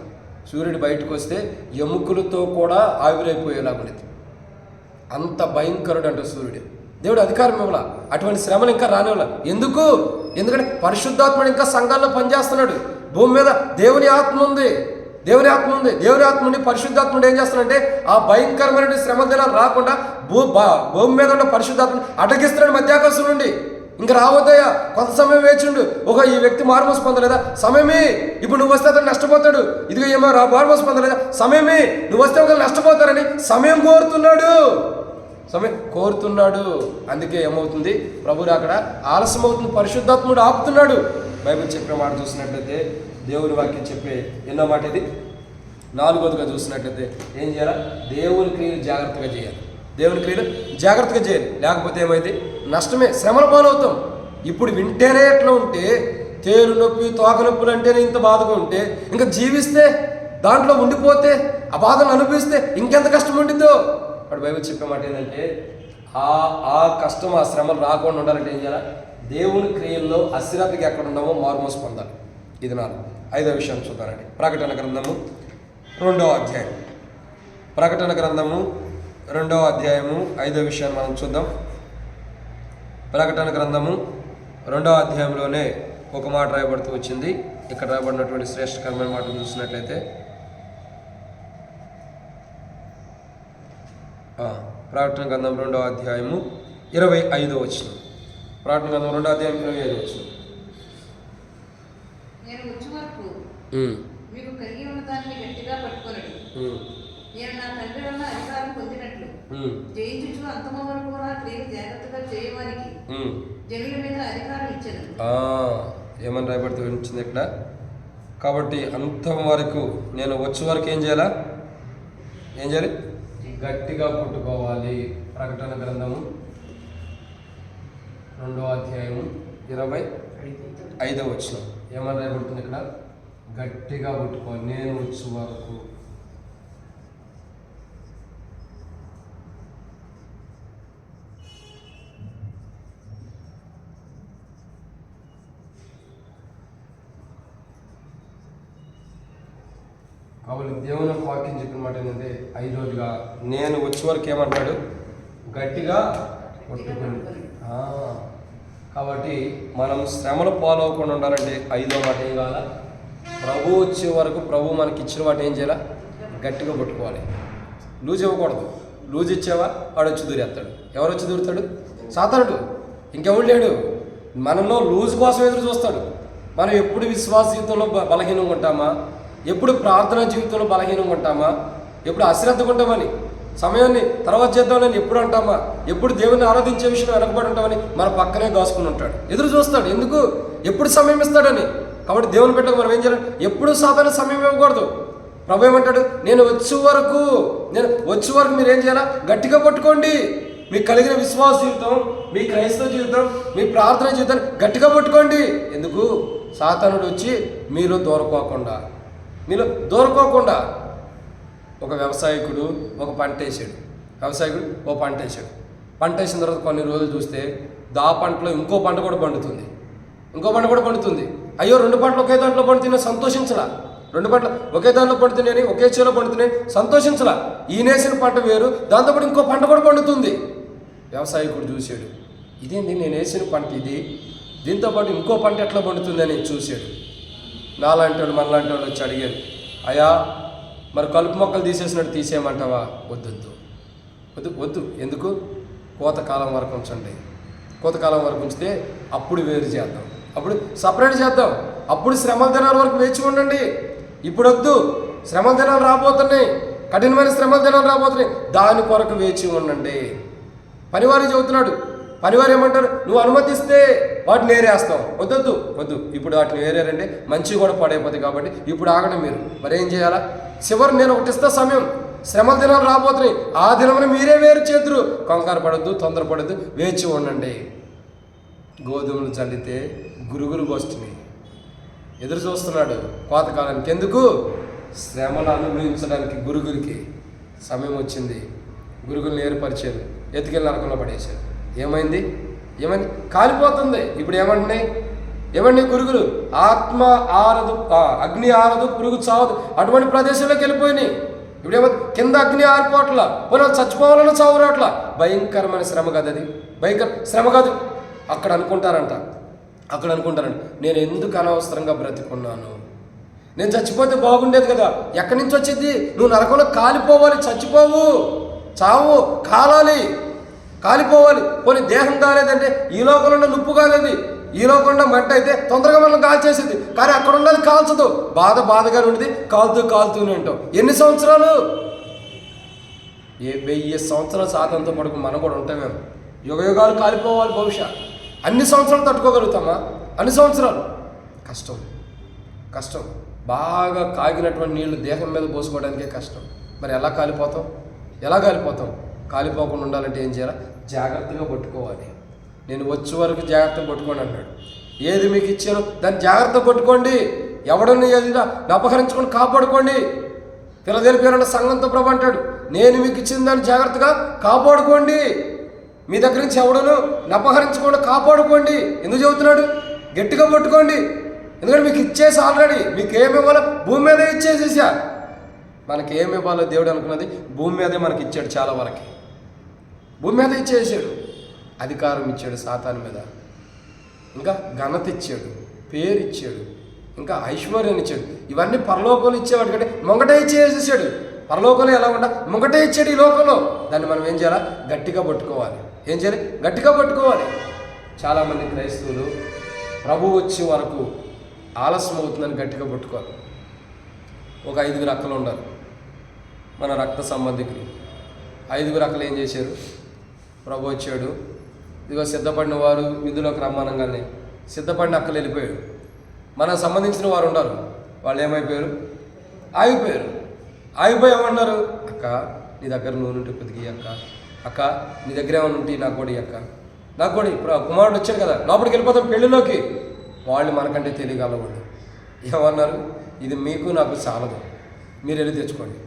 S1: సూర్యుడు బయటకు వస్తే ఎముకలతో కూడా ఆవిరైపోయేలాగుంది. అంత భయంకరుడు అంట సూర్యుడు. దేవుడు అధికారం ఇవ్వాల. అటువంటి శ్రమలు ఇంకా రానివ్వాల. ఎందుకంటే పరిశుద్ధాత్ముడు ఇంకా సంఘాల్లో పనిచేస్తున్నాడు. భూమి మీద దేవుని ఆత్మ ఉంది. దేవుని ఆత్మ ఉండి పరిశుద్ధాత్ముడు ఏం చేస్తున్నాడంటే ఆ భయంకరమైన శ్రమ దినాలు రాకుండా భూమి మీద ఉన్న పరిశుద్ధాత్మని అటగిస్తున్నాడు మధ్యాకాశం నుండి. ఇంకా రావద్దయ్యా, కొంత సమయం వేచిండు. ఈ వ్యక్తి మారుమోసు పొందలేదా? సమయమే. ఇప్పుడు నువ్వు వస్తే అతను నష్టపోతాడు. ఇదిగో ఏమో మారుమోసు పొందలేదా? సమయమే. నువ్వు వస్తే ఒకరు నష్టపోతారని సమయం కోరుతున్నాడు. అందుకే ఏమవుతుంది? ప్రభువు అక్కడ ఆలస్యం అవుతుంది. పరిశుద్ధాత్ముడు ఆపుతున్నాడు. బైబిల్ చెప్పే మాట చూసినట్లయితే, దేవుని వాక్యం చెప్పే ఎన్నో మాట ఇది 4వదిగా చూసినట్లయితే ఏం చేయాలి? దేవుని క్రియలు జాగ్రత్తగా చేయాలి. లేకపోతే ఏమైంది? నష్టమే, శ్రమల పాలవుతాం. ఇప్పుడు వింటేనే ఎట్లా ఉంటే, తేలు నొప్పి, తోక నొప్పులు అంటేనే ఇంత బాధగా ఉంటే, ఇంకా జీవిస్తే, దాంట్లో ఉండిపోతే, ఆ బాధను అనుభవిస్తే ఇంకెంత కష్టం ఉంటుందో. అక్కడ బైబిల్ చెప్పే మాట ఏంటంటే ఆ కష్టం, ఆ శ్రమలు రాకుండా ఉండాలంటే ఏం చేయాలి? దేవుని క్రియల్లో అశ్రద్ధకి ఎక్కడ ఉన్నామో మారుమోసు పొందాలి. ఇది 5వ విషయం చూద్దానండి. ప్రకటన గ్రంథము 2వ అధ్యాయము 5వ విషయాన్ని మనం చూద్దాం. ప్రకటన గ్రంథము 2వ అధ్యాయంలోనే ఒక మాట రాయబడుతూ వచ్చింది. ఇక్కడ రాయబడినటువంటి శ్రేష్టకరమైన మాటను చూసినట్లయితే ప్రకటన గ్రంథం 2వ అధ్యాయము 25వ వచనం. ప్రకటన గ్రంథం 2వ అధ్యాయం 25వ వచనం.
S2: నేను వచ్చే వరకు మీకు కలిగి ఉన్న దాన్ని గట్టిగా పట్టుకొనడు. నేను నా తండ్రి వల్ల అధికారం పొందినట్లు జయించుచు అంతమ వరకు నా క్రియలు జాగ్రత్తగా చేయడానికి జనుల మీద అధికారం ఇచ్చాను.
S1: ఏమని రాయబడితే వచ్చింది ఇక్కడ? కాబట్టి అంతం వరకు నేను వచ్చే వరకు ఏం చేయాలి? గట్టిగా పట్టుకోవాలి. ప్రకటన గ్రంథము 2వ అధ్యాయము 25వ వచనం ఏమని రాయబడుతుంది ఇక్కడ? గట్టిగా పట్టుకోవాలి నేను వచ్చే వరకు. కాబట్టి దేవుని వాక్యం చెప్పిన మాట ఏంటంటే 5వదిగా నేను వచ్చే వరకు ఏమంటాడు? గట్టిగా పట్టుకుని. కాబట్టి మనం శ్రమలు పాలవకుండా ఉండాలంటే 5వ మాట ఏం కావాలా? ప్రభు వచ్చే వరకు ప్రభు మనకి ఇచ్చిన వాటి ఏం చేయాలా? గట్టిగా పట్టుకోవాలి. లూజ్ ఇవ్వకూడదు. లూజ్ ఇచ్చావా వాడు వచ్చి దూరేస్తాడు. ఎవరు వచ్చి దూరుతాడు? సాతానుడు, ఇంకెవడు లేడు. మనలో లూజ్ కోసం ఎదురు చూస్తాడు. మనం ఎప్పుడు విశ్వాస జీవితంలో బలహీనంగా ఉంటామా? ఎప్పుడు ప్రార్థనా జీవితంలో బలహీనంగా ఉంటామా? ఎప్పుడు అశ్రద్ధగా ఉంటామని, సమయాన్ని తర్వాత చేద్దామని ఎప్పుడు అంటామా? ఎప్పుడు దేవుని ఆరాధించే విషయంలో వెనకబడి ఉంటామని మన పక్కనే కాసుకుని ఉంటాడు. ఎదురు చూస్తాడు. ఎందుకు? ఎప్పుడు సమయం ఇస్తాడని. కాబట్టి దేవుని పెట్టక మనం ఏం చేయాలి? ఎప్పుడు సాధారణ సమయం ఇవ్వకూడదు. ప్రభు ఏమంటాడు? నేను వచ్చే వరకు మీరు ఏం చేయాలా? గట్టిగా పట్టుకోండి. మీకు కలిగిన విశ్వాస జీవితం, మీ క్రైస్తవ జీవితం, మీ ప్రార్థన జీవితాన్ని గట్టిగా పట్టుకోండి. ఎందుకు? సాతానుడు వచ్చి మీలో దూరకోకుండా ఒక వ్యవసాయకుడు ఒక పంట వేసాడు. పంట వేసిన తర్వాత కొన్ని రోజులు చూస్తే దా పంటలో ఇంకో పంట కూడా పండుతుంది. అయ్యో 2 పంటలు ఒకే దాంట్లో పండుతున్నాయి, సంతోషించలా. 2 పంటలు ఒకే దాంట్లో పండుతున్నాయని, ఒకే చేలో పండుతున్నాయి, సంతోషించలా. ఈయనేసిన పంట వేరు, దాంతోపాటు ఇంకో పంట కూడా పండుతుంది. వ్యవసాయకుడు చూశాడు, ఇదేంటి నేను వేసిన పంట ఇది, దీంతోపాటు ఇంకో పంట ఎట్లా పండుతుందని చూశాడు. నాలాంటి వాడు మనలాంటి వాడు వచ్చి అడిగారు, అయ్యా మరి కలుపు మొక్కలు తీసేసినట్టు తీసేయమంటావా? వద్దు. ఎందుకు? కోతకాలం వరకు ఉంచండి. కోతకాలం వరకు ఉంచితే అప్పుడు వేరు చేద్దాం, అప్పుడు సపరేట్ చేద్దాం. అప్పుడు శ్రమల దినాల వరకు వేచి ఉండండి. ఇప్పుడు వద్దు. శ్రమల దినాలు రాబోతున్నాయి, కఠినమైన శ్రమల దినాలు రాబోతున్నాయి. దాని కొరకు వేచి ఉండండి. పనివారికి చెబుతున్నాడు. పనివారు ఏమంటారు? నువ్వు అనుమతిస్తే వాటిని ఏరేస్తాం. వద్దు. ఇప్పుడు వాటిని ఏరారంటే మంచి కూడా పడైపోతుంది. కాబట్టి ఇప్పుడు ఆగడం మీరు. మరి ఏం చేయాలా? చివరి నేను ఒకటి ఇస్తా సమయం, శ్రమల దినాలు రాబోతున్నాయి. ఆ దినమున మీరే వేరు చేతురు. కంగారు పడద్దు, తొందరపడద్దు, వేచి ఉండండి. గోధుమలు చల్లితే గురుగులు వస్తున్నాయి. ఎదురు చూస్తున్నాడు కోతకాలానికి. ఎందుకు? శ్రమలు అనుభవించడానికి గురుగురికి సమయం వచ్చింది. గురుగుల్ని ఏర్పరిచారు, ఎత్తుకెళ్ళి నరకంలో పడేశారు. ఏమైంది? కాలిపోతుంది. ఇప్పుడు ఏమండి గురుగులు? ఆత్మ ఆరదు, అగ్ని ఆరదు, పురుగు చావదు, అటువంటి ప్రదేశంలోకి వెళ్ళిపోయినాయి. ఇప్పుడు ఏమైంది? కింద అగ్ని ఆరిపోవట్ల, పోనీ చచ్చిపోవాలన్నా చావురాట్ల. భయంకరమైన శ్రమ కాదు అది, భయంకర శ్రమ కాదు. అక్కడ అనుకుంటారంట నేను ఎందుకు అనవసరంగా బ్రతికున్నాను, నేను చచ్చిపోతే బాగుండేది కదా. ఎక్కడి నుంచి వచ్చింది? నువ్వు నరకంలో కాలిపోవాలి, చచ్చిపోవు, చావు, కాలిపోవాలి. పోనీ దేహం కాలేదంటే ఈ లోకంలో నుప్పు కాలేదు, ఈ లోకంలో మట్టి అయితే తొందరగా మనం కాల్చేసింది. కానీ అక్కడ ఉన్నది కాల్చదు, బాధగా ఉండేది, కాలుతూనే ఉంటాం. ఎన్ని సంవత్సరాలు? 1000 సంవత్సరాలు సాధనతో పడుకు మనం కూడా ఉంటామేమో. యుగాలు కాలిపోవాలి బహుశా. అన్ని సంవత్సరాలు తట్టుకోగలుగుతామా? అన్ని సంవత్సరాలు కష్టం. బాగా కాగినటువంటి నీళ్లు దేహం మీద పోసుకోవడానికే కష్టం. మరి ఎలా కాలిపోతాం? కాలిపోకుండా ఉండాలంటే ఏం చేయాలి? జాగ్రత్తగా పట్టుకోవాలి. నేను వచ్చే వరకు జాగ్రత్తగా పట్టుకోండి అన్నాడు. ఏది మీకు ఇచ్చానో దాన్ని జాగ్రత్తగా పట్టుకోండి. ఎవడన్నా ఏదిగా అపహరించుకొని కాపాడుకోండి. ఫిలదెల్ఫియా సంఘంతో ప్రభు అంటాడు, నేను మీకు ఇచ్చిన దాన్ని జాగ్రత్తగా కాపాడుకోండి. మీ దగ్గర నుంచి ఎవడను అపహరించకుండా కాపాడుకోండి. ఎందుకు చెబుతున్నాడు? గట్టిగా పట్టుకోండి. ఎందుకంటే మీకు ఇచ్చేసి ఆల్రెడీ మీకు ఏమి ఇవ్వాలో భూమి మీదే ఇచ్చేసేసా. మనకి ఏమి ఇవ్వాలో దేవుడు అనుకున్నది భూమి మీదే మనకి ఇచ్చాడు. చాలా వరకు భూమి మీద ఇచ్చేసాడు. అధికారం ఇచ్చాడు సాతాను మీద, ఇంకా ఘనత ఇచ్చాడు, పేరు ఇచ్చాడు, ఇంకా ఐశ్వర్యాన్ని ఇచ్చాడు. ఇవన్నీ పరలోకంలో ఇచ్చేవాడు కంటే ముంగటే ఇచ్చేసేసాడు. పరలోకంలో ఎలా ఉండా ముంగటే ఇచ్చాడు ఈ లోకంలో. దాన్ని మనం ఏం చేయాలా? గట్టిగా పట్టుకోవాలి. గట్టిగా పట్టుకోవాలి. చాలామంది క్రైస్తవులు ప్రభు వచ్చే వరకు ఆలస్యం అవుతుందని గట్టిగా పట్టుకోవాలి. ఒక 5 అక్కలు ఉన్నారు, మన రక్త సంబంధికులు. 5 అక్కలు ఏం చేశారు? ప్రభు వచ్చాడు, ఇదిగో సిద్ధపడిన వారు విధులోకి రమ్మనంగానే సిద్ధపడిన అక్కలు వెళ్ళిపోయాడు. మనకు సంబంధించిన వారు ఉన్నారు, వాళ్ళు ఏమైపోయారు? ఆగిపోయారు. ఆగిపోయి ఏమన్నారు? అక్క నీ దగ్గర నూనె ఉంటే కొద్దిగా అక్క, అక్క నీ దగ్గర ఏమైనా ఉంటే నాకు కూడా అక్క, నాకు కూడా ఇప్పుడు కుమారుడు వచ్చాడు కదా, లోపలికి వెళ్ళిపోతాం పెళ్ళిలోకి. వాళ్ళు మనకంటే తెలియగలవాళ్ళు ఏమన్నారు? ఇది మీకు నాకు చాలదు, మీరు వెళ్ళి తెచ్చుకోండి.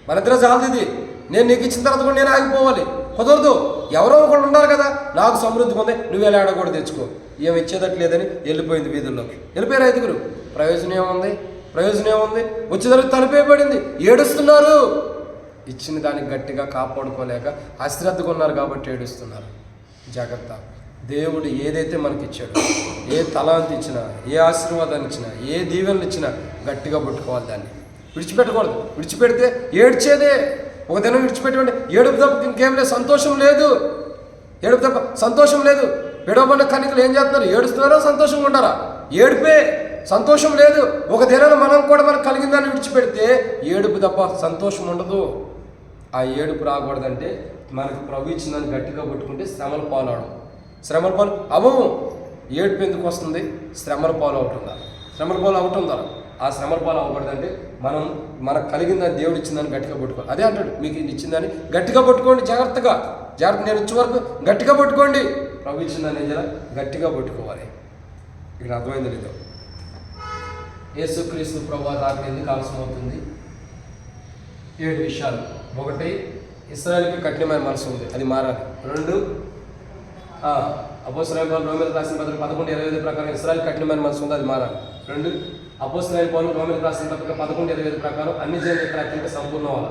S1: మన ఇద్దరు చాలదు, ఇది నేను నీకు ఇచ్చిన తర్వాత కూడా నేను ఆగిపోవాలి, కుదరదు. ఎవరో ఒకళ్ళు ఉన్నారు కదా, నాకు సమృద్ధి ఉంది, నువ్వు ఎలా ఆడ కూడా తెచ్చుకో. ఏమి ఇచ్చేదట్లేదని వెళ్ళిపోయింది వీధుల్లోకి. వెళ్ళిపోయారు 5. ప్రయోజనం ఏముంది? ప్రయోజనం ఏముంది? వచ్చేసరికి తలుపేయబడింది, ఏడుస్తున్నారు. ఇచ్చిన దానికి గట్టిగా కాపాడుకోలేక అశ్రద్ధగా ఉన్నారు కాబట్టి ఏడుస్తున్నారు. జాగ్రత్త. దేవుడు ఏదైతే మనకి ఇచ్చాడో, ఏ తలాంతి ఇచ్చినా, ఏ ఆశీర్వాదాన్ని ఇచ్చినా, ఏ దీవెనలు ఇచ్చినా గట్టిగా పట్టుకోవాలి, దాన్ని విడిచిపెట్టకూడదు. విడిచిపెడితే ఏడ్చేదే. ఒక దినం విడిచిపెట్టండి, ఏడుపు తప్ప ఇంకేం లేదు, సంతోషం లేదు. ఏడుపు తప్ప సంతోషం లేదు. విడవబడిన కన్యకలు ఏం చేస్తున్నారు? ఏడుస్తున్నారా? సంతోషంగా ఉంటారా? ఏడుపే, సంతోషం లేదు. ఒక దినాన్ని మనం కూడా మనకు కలిగిన దాన్ని విడిచిపెడితే ఏడుపు తప్ప సంతోషం ఉండదు. ఆ ఏడుపు రాకూడదంటే మనకు ప్రభు ఇచ్చిందని గట్టిగా పట్టుకుంటే శ్రమల పాలవడం. శ్రమల పాలు అవ్వము. ఏడుపు ఎందుకు వస్తుంది? శ్రమల పాలు అవుతుందా? శ్రమల పాలు అవుతుందా? ఆ శ్రమల పాలు అవ్వకూడదంటే మనం మనకు కలిగిందని దేవుడు ఇచ్చిందని గట్టిగా పట్టుకోవాలి. అదే అంటాడు, మీకు ఇది ఇచ్చిందని గట్టిగా పట్టుకోండి, జాగ్రత్తగా. జాగ్రత్త, నేను ఇచ్చే వరకు గట్టిగా పట్టుకోండి. ప్రభు ఇచ్చిందని ఏం చేయాలి? గట్టిగా పట్టుకోవాలి. ఇక్కడ అర్థమైంది లేదు? యేసుక్రీస్తు ప్రభువు రాకడ ఎందుకు ఆలస్యం అవుతుంది? 7 విషయాలు. 1, ఇశ్రాయేలుకి కఠినమైన మనసు ఉంది, అది మారాలి. 2, అపోస్తలులైన పౌలు రోమీయులకు రాసిన పత్రిక 11:25 ప్రకారం ఇశ్రాయేలు కఠినమైన మనసు ఉంది, అది మారాలి. 2, అపోస్తలులైన పౌలు రోమీయులకు రాసిన పత్రిక 11:25 ప్రకారం అన్ని జనుల ప్రకటన సంపూర్ణ అవ్వాలి.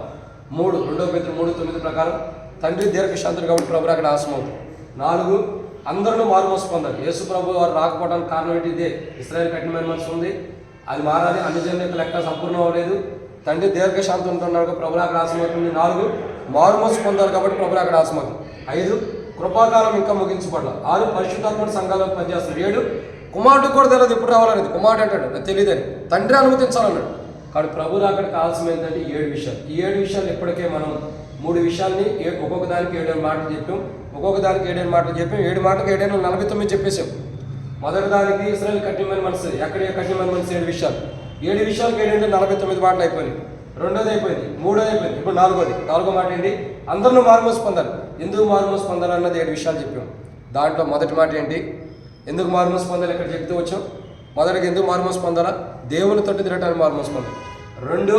S1: 3, 2 Peter 3:9 ప్రకారం తండ్రి దీర్ఘశాంతుడు కాబట్టి ప్రభు అక్కడ ఆశం అవుతుంది. 4, అందరూ మారుమోసు పొందాలి. యేసు ప్రభు వారు రాకపోవడానికి కారణం ఏంటి? ఇదే, ఇశ్రాయేలు కఠినమైన మనసు ఉంది, అది మారాలి. అన్ని జనుల యొక్క లెక్క సంపూర్ణం అవ్వలేదు. తండ్రి దీర్ఘశాంతం ఉంటున్నాడు, ప్రభు అక్కడ ఆశం అవుతుంది. 4, మారుమోసు పొందాలి కాబట్టి ప్రభు అక్కడ ఆశం అవుతుంది. 5, కృపాకాలం ఇంకా ముగించబడాలి. 6, పరిశుద్ధాత్మ సంఘాల్లో పనిచేస్తారు. 7, కుమారుడు కూడా తెలియదు ఎప్పుడు రావాలనేది. కుమారుడు అంటాడు నాకు తెలియదని, తండ్రి అనుమతించాలన్నాడు. కాబట్టి ప్రభు రాకడికి ఆలస్యం ఏంటంటే 7 విషయాలు. ఈ 7 విషయాలు ఇప్పటికే మనం 3 విషయాల్ని ఒక్కొక్క దానికి 7 మాటలు చెప్పాం. ఒక్కొక్క దానికి 7 మాటలు చెప్పాం. 7 మాటలకు 7 49 చెప్పేసాం. మొదటి దానికి ఇశ్రాయేలు కఠినమైన మనసు. ఎక్కడ కఠినమైన మనసు? 7 విషయాలు. 7 విషయాలకు 7 49 మాటలు అయిపోయినాయి. 2వది అయిపోయింది, 3వది అయిపోయింది, ఇప్పుడు 4వది. 4వ మాట ఏంటి? అందరిలో మారుమోసు పొందాలి. ఎందుకు మారుమోసు పొందాలి అన్నది 7 విషయాలు చెప్పాం. దాంట్లో మొదటి మాట ఏంటి? ఎందుకు మారుమోసు పొందాలి? ఇక్కడ చెప్తూ వచ్చాం. మొదటిగా ఎందుకు మారుమోసు పొందాలా? దేవుని తట్టు తిరగటానికి మారుమోసు పొందాలి. 2,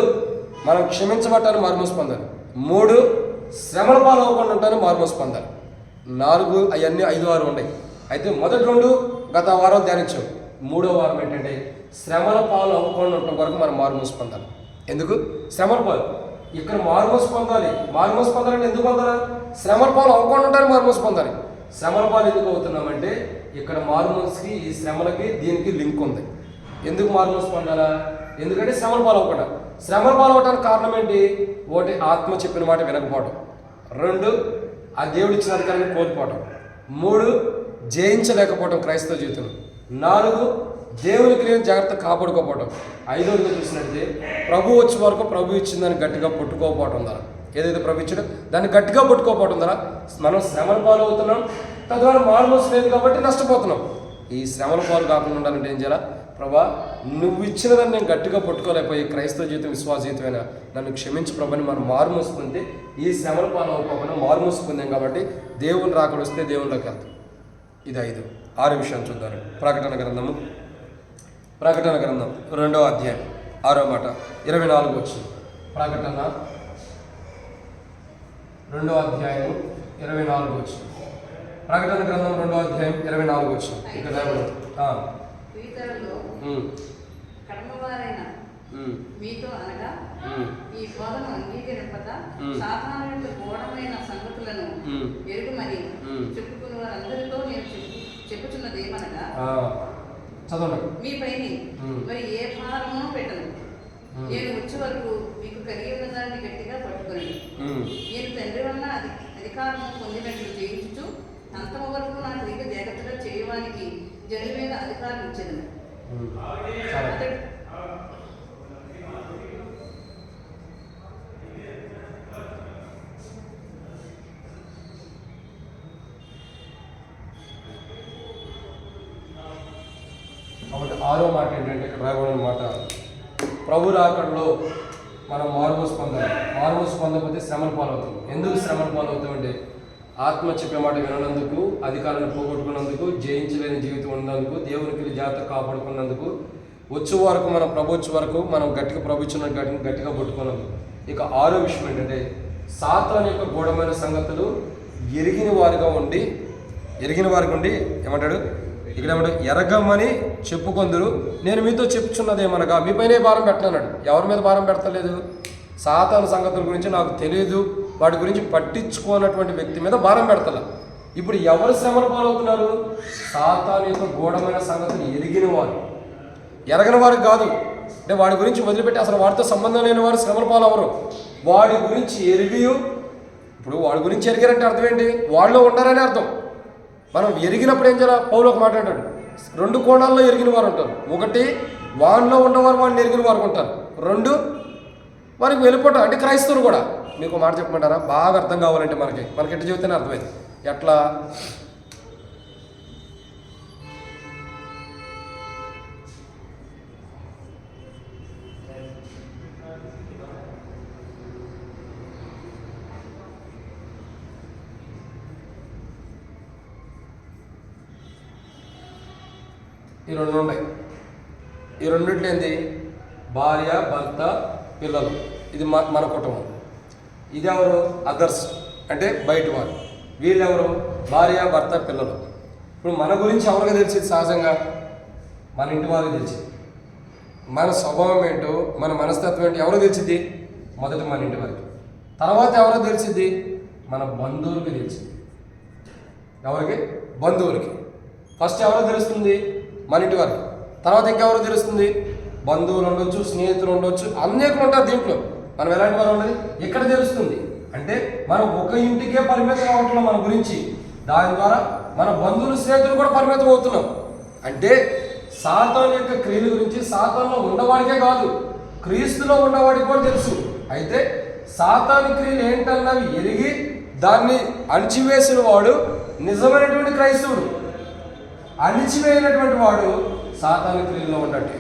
S1: మనం క్షమించబట్టాలని మారుమోసు పొందాలి. 3, శ్రమల పాలు అవ్వకుండా ఉంటానని మారుమోసు పొందాలి. 4 అవన్నీ 5, 6 ఉన్నాయి. అయితే మొదటి 2 గత వారం ధ్యానించాం. 3వ వారం ఏంటంటే శ్రమల పాలు అవ్వకుండా ఉండటం వరకు మనం మారుమోసు పొందాలి. ఎందుకు? శ్రమల పాలు. ఇక్కడ మారుమోసు పొందాలి. మారుమోసు పొందాలంటే ఎందుకు పొందాలి? శ్రమల పాలు అవ్వకుండా ఉంటారని మారుమోసు పొందాలి. శ్రమల పాలు ఎందుకు అవుతున్నామంటే ఇక్కడ మారుమోసుకి, ఈ శ్రమలకి దీనికి లింక్ ఉంది. ఎందుకు మారుమోసు పొందాలా? ఎందుకంటే శ్రమల పాలు అవ్వకుండా. శ్రమల పాలు అవ్వడానికి కారణం ఏంటి? 1, ఆత్మ చెప్పిన మాట వినకపోవడం. 2, ఆ దేవుడు ఇచ్చిన అధికారాన్ని కోల్పోవడం. 3, జయించలేకపోవడం క్రైస్తవ జీవితంలో. 4, దేవునికి లేని జాగ్రత్త కాపాడుకోపోవడం. 5వదిగా చూసినట్లయితే ప్రభు వచ్చే వరకు ప్రభు ఇచ్చిందని గట్టిగా పట్టుకోకపోవడం ద్వారా, ఏదైతే ప్రభు ఇచ్చాడో దాన్ని గట్టిగా పట్టుకోకపోవడం ద్వారా మనం శ్రమల పాలు అవుతున్నాం. తద్వారా మారుమోసు లేదు కాబట్టి నష్టపోతున్నాం. ఈ శ్రమల పాలు కాకుండా ఉండాలంటే ఏం చేయాలా? ప్రభా, నువ్వు ఇచ్చినదాన్ని నేను గట్టిగా పట్టుకోలేకపోయి క్రైస్తవ జీవితం, విశ్వాస జీవితమైన నన్ను క్షమించి ప్రభుని మనం మారుమోసుకుంటే ఈ శ్రమల పాలు అవ్వకుండా మారుమోసుకుందాం. కాబట్టి దేవుని రాకడ వస్తే దేవునిలోకి వెళ్తాం. ఇది 5. 6 విషయాలు చూద్దాం. ప్రకటన గ్రంథం 2వ అధ్యాయం 6వ మాట 24 వచ్చింది. ప్రకటన 2వ అధ్యాయం 24 వచ్చింది. ప్రకటన గ్రంథం 2వ అధ్యాయం 24 వచ్చింది. ఇక్కడ
S2: కడమవారైన మీతో అనగా ఈ బోధను అంగీకరింపక సాతాను యొక్క గూఢమైన సంగతులను ఎరుగుమని చెప్పుకున్న వారందరితో నేను చెప్పుచున్నది ఏమనగా, మీపై మరి ఏ భారమును పెట్టను. నేను వచ్చే వరకు మీకు కలిగి ఉన్న దాన్ని గట్టిగా పట్టుకొని నేను తండ్రి వలన అధికారము పొందినట్లు చేయించు అంతము వరకు నాకు ఇక జాగ్రత్తగా చేయడానికి జనుల మీద అధికారం ఇచ్చేది.
S1: 6వ మాట ఏంటంటే ఇక్కడ రాయబడిన మాట, ప్రభు రాకడలో మనం మారుమూసు పొందాలి. మారుమూసు పొందకపోతే శ్రమను పాలవుతాం. ఎందుకు శ్రమను పాలవుతాం అంటే ఆత్మ చెప్పే మాట వినందుకు, అధికారాన్ని పోగొట్టుకున్నందుకు, జయించలేని జీవితం ఉన్నందుకు, దేవునికి జాగ్రత్త కాపాడుకున్నందుకు, వచ్చే వరకు మనం ప్రభు వచ్చే వరకు మనం గట్టిగా ప్రభుత్వం గట్టిగా పట్టుకున్నందుకు. ఇక 6వ విషయం ఏంటంటే సాతాను యొక్క గూఢమైన సంగతులు ఎరిగిన వారిగా ఉండి ఏమంటాడు ఇక్కడ ఏమంటాడు, ఎరగమని చెప్పుకొందురు. నేను మీతో చెప్పుచున్నది ఏమనగా మీపైనే భారం పెట్టనన్నాడు. ఎవరి మీద భారం పెట్టలేదు? సాతాను సంగతుల గురించి నాకు తెలియదు, వాటి గురించి పట్టించుకోనటువంటి వ్యక్తి మీద భారం పెడతల. ఇప్పుడు ఎవరు శ్రమను పాలవుతున్నారు? సాతాను యొక్క గూఢమైన సంగతులు ఎరిగిన వారు. ఎరగని వారు కాదు, అంటే వాడి గురించి వదిలిపెట్టి అసలు వాడితో సంబంధం లేని వారు శ్రమల పాలవరు. వాడి గురించి ఇప్పుడు వాడి గురించి ఎరిగారంటే అర్థం ఏంటి? వాళ్ళు ఉన్నారని అర్థం. మనం ఎరిగినప్పుడు ఏం చేయాలి? పౌలు ఒక మాట అంటాడు, 2 కోణాల్లో ఎరిగిన వారు ఉంటారు. ఒకటి, వాడిలో ఉన్నవారు వాడిని ఎరిగిన వారు ఉంటారు. 2, వారికి వెళ్ళిపోవటం అంటే క్రైస్తవులు కూడా. మీకు మాట చెప్పమంటారా? బాగా అర్థం కావాలంటే మనకి ఎట్లా చెబితేనే అర్థమైంది. ఎట్లా? ఈ 2 ఉన్నాయి. ఈ రెండిట్లో ఏంది? భార్య, భర్త, పిల్లలు. ఇది మన కుటుంబం. ఇది ఎవరు? అదర్స్, అంటే బయట వారు. వీళ్ళెవరు? భార్య, భర్త, పిల్లలు. ఇప్పుడు మన గురించి ఎవరికి తెలిసింది? సహజంగా మన ఇంటి వాళ్ళకి తెలిసింది. మన స్వభావం ఏంటో, మన మనస్తత్వం ఏంటో ఎవరో తెలిసింది? మొదట మన ఇంటి వారికి. తర్వాత ఎవరో తెలిసింది? మన బంధువులకి తెలిసింది. ఎవరికి? బంధువులకి. ఫస్ట్ ఎవరో తెలుస్తుంది? మన ఇంటి వారికి. తర్వాత ఇంకెవరో తెలుస్తుంది? బంధువులు ఉండొచ్చు, స్నేహితులు ఉండొచ్చు, అనేకులు ఉంటారు దీంట్లో. మనం ఎలాంటి వారు ఉన్నది ఇక్కడ తెలుస్తుంది. అంటే మనం ఒక ఇంటికే పరిమితం అవట్లేదు మన గురించి. దాని ద్వారా మన బంధువులు, స్నేహితులు కూడా పరిమితం అవుతున్నాం. అంటే సాతాను యొక్క క్రియల గురించి సాతానులో ఉన్నవాడికే కాదు, క్రీస్తులో ఉన్నవాడికి కూడా తెలుసు. అయితే సాతాను క్రియలు ఏంటన్నవి ఎరిగి దాన్ని అణిచివేసిన వాడు నిజమైనటువంటి క్రైస్తవుడు. అణిచివేయనటువంటి వాడు సాతాను క్రియల్లో ఉన్నట్టే,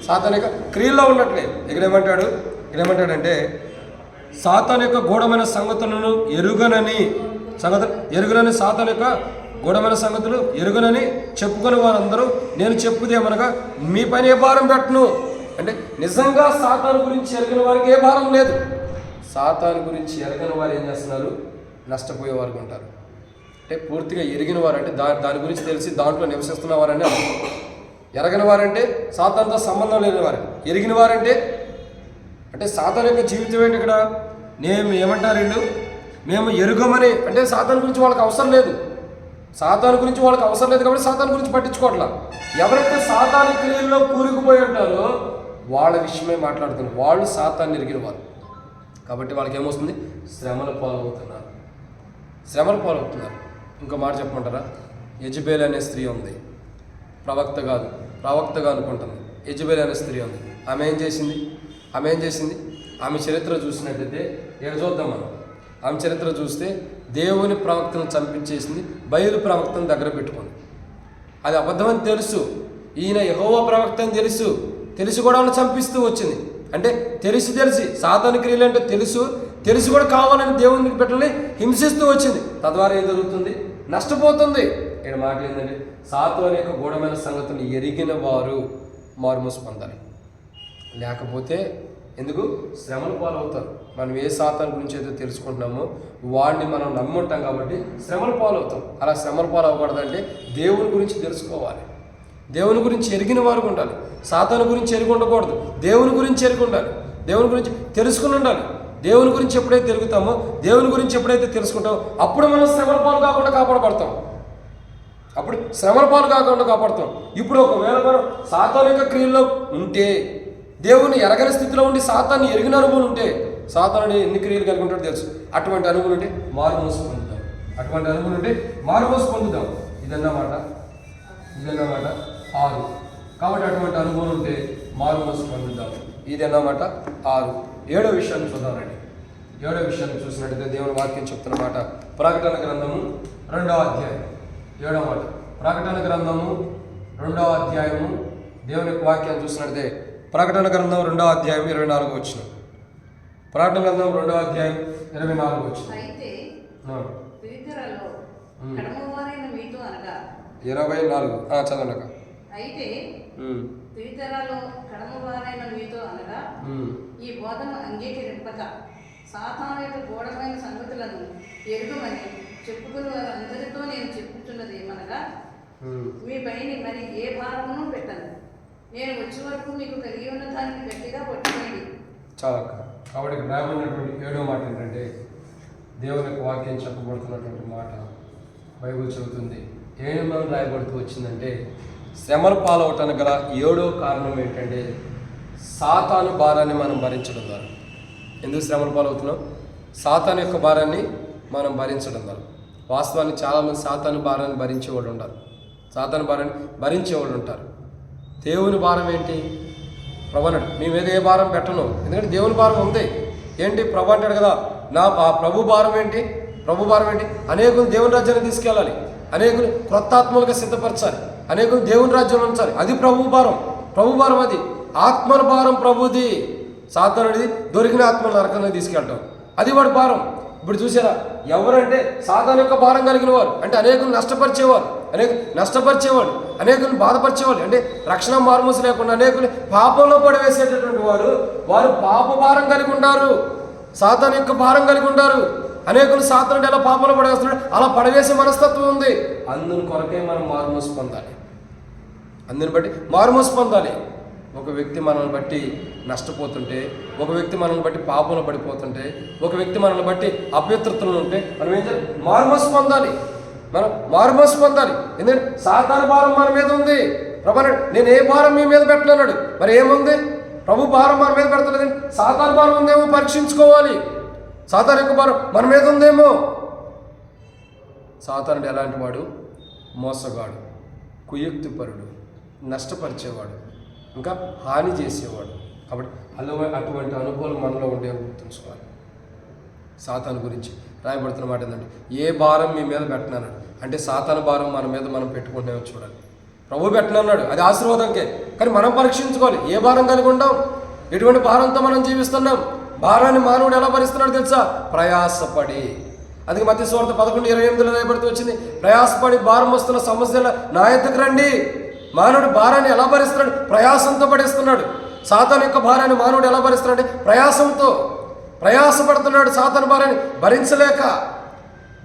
S1: సాతాను యొక్క క్రియల్లో ఉన్నట్లే. ఇక్కడ ఏమంటాడంటే సాతాను యొక్క గూఢమైన సంగతులను ఎరుగనని సాతాను యొక్క గూఢమైన సంగతులు ఎరుగనని చెప్పుకుని వారందరూ నేను చెప్పుదేమనగా మీ పైన ఏ భారం పెట్టను. అంటే నిజంగా సాతాను గురించి ఎరగని వారికి ఏ భారం లేదు. సాతాను గురించి ఎరగని వారు ఏం చేస్తున్నారు? నష్టపోయేవారు ఉంటారు. అంటే పూర్తిగా ఎరిగిన వారు అంటే దాని గురించి తెలిసి దాంట్లో నివసిస్తున్న వారని అర్థం. ఎరగని వారంటే సాతానుతో సంబంధం లేని వారు. ఎరిగిన వారంటే అంటే సాతాను యొక్క జీవితం ఏంటి? ఇక్కడ ఏమంటారు వీళ్ళు? మేము ఎరుగమని, అంటే సాతాను గురించి వాళ్ళకి అవసరం లేదు. సాతాను గురించి వాళ్ళకి అవసరం లేదు కాబట్టి సాతాను గురించి పట్టించుకోవట్లా. ఎవరైతే సాతాను క్రియల్లో కూరుకుపోయి ఉంటారో వాళ్ళ విషయమే మాట్లాడుతున్నారు. వాళ్ళు సాతాన్ని ఎరిగిన వారు కాబట్టి వాళ్ళకి ఏమొస్తుంది? శ్రమల పాలవుతున్నారు. ఇంకో మాట చెప్పమంటారా? యెజబెల్ అనే స్త్రీ ఉంది, ప్రవక్తగా అనుకుంటుంది. యెజబెల్ అనే స్త్రీ ఉంది. ఆమె ఏం చేసింది? ఆమె చరిత్ర చూసినట్టయితే ఇక్కడ చూద్దాం మనం. ఆమె చరిత్ర చూస్తే దేవుని ప్రవక్తను చంపించేసింది, బయలు ప్రవక్తను దగ్గర పెట్టుకుంది. అది అబద్ధమని తెలుసు, ఈయన యెహోవా ప్రవక్త అని తెలిసి కూడా ఆమెను చంపిస్తూ వచ్చింది. అంటే తెలిసి సాతాను క్రియలు అంటే తెలిసి కూడా కావాలని దేవునికి పెట్టని హింసిస్తూ వచ్చింది. తద్వారా ఏం జరుగుతుంది? నష్టపోతుంది. ఇక్కడ మాట ఏంటంటే సాతాను యొక్క గూఢమైన సంగతులు ఎరిగిన వారు మారుమూసు పొందాలి. లేకపోతే ఎందుకు? శ్రమల పాలవుతారు. మనం ఏ సాతాను గురించి అయితే తెలుసుకుంటున్నామో వాడిని మనం నమ్ముంటాం కాబట్టి శ్రమల పాలవుతాం. అలా శ్రమల పాలవకూడదంటే దేవుని గురించి తెలుసుకోవాలి, దేవుని గురించి ఎరిగిన వారు ఉండాలి. సాతాను గురించి ఎరిగి ఉండకూడదు, దేవుని గురించి ఎరిగి ఉండాలి, దేవుని గురించి తెలుసుకుని ఉండాలి. దేవుని గురించి ఎప్పుడైతే తిరుగుతామో, దేవుని గురించి ఎప్పుడైతే తెలుసుకుంటామో అప్పుడు మనం శ్రమల పాలు కాకుండా కాపాడబడతాం. ఇప్పుడు ఒకవేళ మనం సాతాను యొక్క క్రియల్లో ఉంటే, దేవుని ఎరగని స్థితిలో ఉండి సాతాన్ని ఎరిగిన అనుభవం ఉంటే, సాతాను ఎన్ని క్రియలు కలిగి ఉంటాడో తెలుసు. అటువంటి అనుభవం ఉంటే మారుమూసు పొందుతాం. ఇదన్నమాట 6. కాబట్టి అటువంటి అనుభవం ఉంటే మారుమూసు పొందుతాం. ఇదన్నమాట 6. 7వ విషయాన్ని చూద్దామండి. 7వ విషయాన్ని చూసినట్టయితే దేవుని వాక్యం చెప్తున్న మాట ప్రకటన గ్రంథము 2వ అధ్యాయం 7వ మాట. ప్రకటన గ్రంథము 2వ అధ్యాయము దేవుని యొక్క వాక్యాన్ని చూసినట్లయితే ప్రకటన గ్రంథం 2వ అధ్యాయం 24వ వచనం. ప్రకటన గ్రంథం 2వ అధ్యాయం 24వ వచనం.
S2: అయితే తుయతరలో
S1: ఉమ్.
S2: కడమవారైన మీతో అనగా
S1: 24 చదవనక.
S2: అయితే తుయతరలో కడమవారైన మీతో అనగా ఈ బోధను అంగీకరింపక సాతాను యొక్క గూఢమైన సంగతులను ఎరుగమని చెప్పుకుని వారందరితో నేను చెప్పుతున్నది ఏమనగా మీ పైన మరి ఏ భారమును పెట్టను. నేను వచ్చే వరకు మీకు కలిగి ఉన్న దాన్ని గట్టిగా పట్టుకోండి.
S1: చాలా కాబట్టి ఇక్కడ రాయబడినటువంటి 7వ మాట ఏంటంటే దేవుని యొక్క వాక్యం చెప్పబడుతున్నటువంటి మాట బైబిల్ చెబుతుంది. ఏమేమి రాయబడుతూ వచ్చిందంటే శ్రమల పాలవటానికి గల 7వ కారణం ఏంటంటే సాతాను భారాన్ని మనం భరించడం ద్వారా. ఎందుకు శ్రమల పాలవుతున్నాం? సాతాను యొక్క భారాన్ని మనం భరించడం ద్వారా. వాస్తవానికి చాలామంది సాతాను భారాన్ని భరించేవాళ్ళు ఉంటారు, సాతాను భారాన్ని భరించేవాళ్ళు ఉంటారు. దేవుని భారం ఏంటి? ప్రభు అన్నాడు మీ మీద ఏ భారం పెట్టను, ఎందుకంటే దేవుని భారం ఉంది. ఏంటి ప్రభు అంటాడు కదా, ఆ ప్రభు భారం ఏంటి? ప్రభు భారం ఏంటి? అనేకులు దేవుని రాజ్యాన్ని తీసుకెళ్ళాలి, అనేకులు క్రొత్త ఆత్మలుగా సిద్ధపరచాలి, అనేకులు దేవుని రాజ్యంలో ఉంచాలి. అది ప్రభు భారం. ప్రభు భారం అది. ఆత్మల భారం ప్రభుది. సాతానుడిది దొరికిన ఆత్మల నరకంగా తీసుకెళ్ళటం, అది వాడి భారం. ఇప్పుడు చూసారా, ఎవరంటే సాతాను యొక్క భారం కలిగిన వారు అంటే అనేకులు నష్టపరిచేవారు, నష్టపరిచేవాళ్ళు, అనేకులను బాధపరిచేవాళ్ళు, అంటే రక్షణ మార్మూసు లేకుండా అనేకులు పాపంలో పడివేసేటటువంటి వారు పాప భారం కలిగి ఉంటారు, సాతాను యొక్క భారం కలిగి ఉంటారు. అనేకులు సాతానుడు ఎలా పాపంలో పడవేస్తున్నాడు అలా పడవేసే మనస్తత్వం ఉంది. అందుని కొరకే మనం మార్మూసు పొందాలి, అందుని బట్టి మార్మూసు పొందాలి. ఒక వ్యక్తి మనల్ని బట్టి నష్టపోతుంటే, ఒక వ్యక్తి మనల్ని బట్టి పాపంలో పడిపోతుంటే, ఒక వ్యక్తి మనల్ని బట్టి అపవిత్రతలు ఉంటే మనం ఏం చేయాలి? మార్మోసు పొందాలి. మనం మార్మోసు పొందాలి. ఎందుకంటే సాతాను భారం మన మీద ఉంది. ప్రభు నేను ఏ భారం మీ మీద పెట్టలేన్నాడు. మరి ఏముంది? ప్రభు భారం మన మీద పెడతలేదు, సాతాను భారం ఉందేమో పరీక్షించుకోవాలి. సాతాను యొక్క భారం మన మీద ఉందేమో. సాతానుడు ఎలాంటి వాడు? మోసగాడు, కుయుక్తిపరుడు, నష్టపరిచేవాడు, ఇంకా హాని చేసేవాడు. కాబట్టి అటువంటి అనుభవాలు మనలో ఉండే గుర్తుంచుకోవాలి. సాతాను గురించి రాయబడుతున్న మాట ఏంటంటే ఏ భారం మీ మీద పెట్టనన్నాడు. అంటే సాతాను భారం మన మీద మనం పెట్టుకుంటామో చూడాలి. ప్రభు పెట్టనన్నాడు, అది ఆశీర్వాదంకే. కానీ మనం పరీక్షించుకోవాలి, ఏ భారం కలిగి ఉంటాం, ఎటువంటి భారంతో మనం జీవిస్తున్నాం. భారాన్ని మానవుడు ఎలా భరిస్తున్నాడు తెలుసా? ప్రయాసపడి. అందుకే మత్తయి సువార్త 11:28 రాయబడుతూ వచ్చింది, ప్రయాసపడి భారం వస్తున్న సమస్యల నా ఎద్దకు రండి. మానవుడు భారాన్ని ఎలా భరిస్తున్నాడు? ప్రయాసంతో భరిస్తున్నాడు. సాతాను యొక్క భారాన్ని మానవుడు ఎలా భరిస్తున్నాడు? ప్రయాసంతో ప్రయాసపడుతున్నాడు. సాతాను భారాన్ని భరించలేక,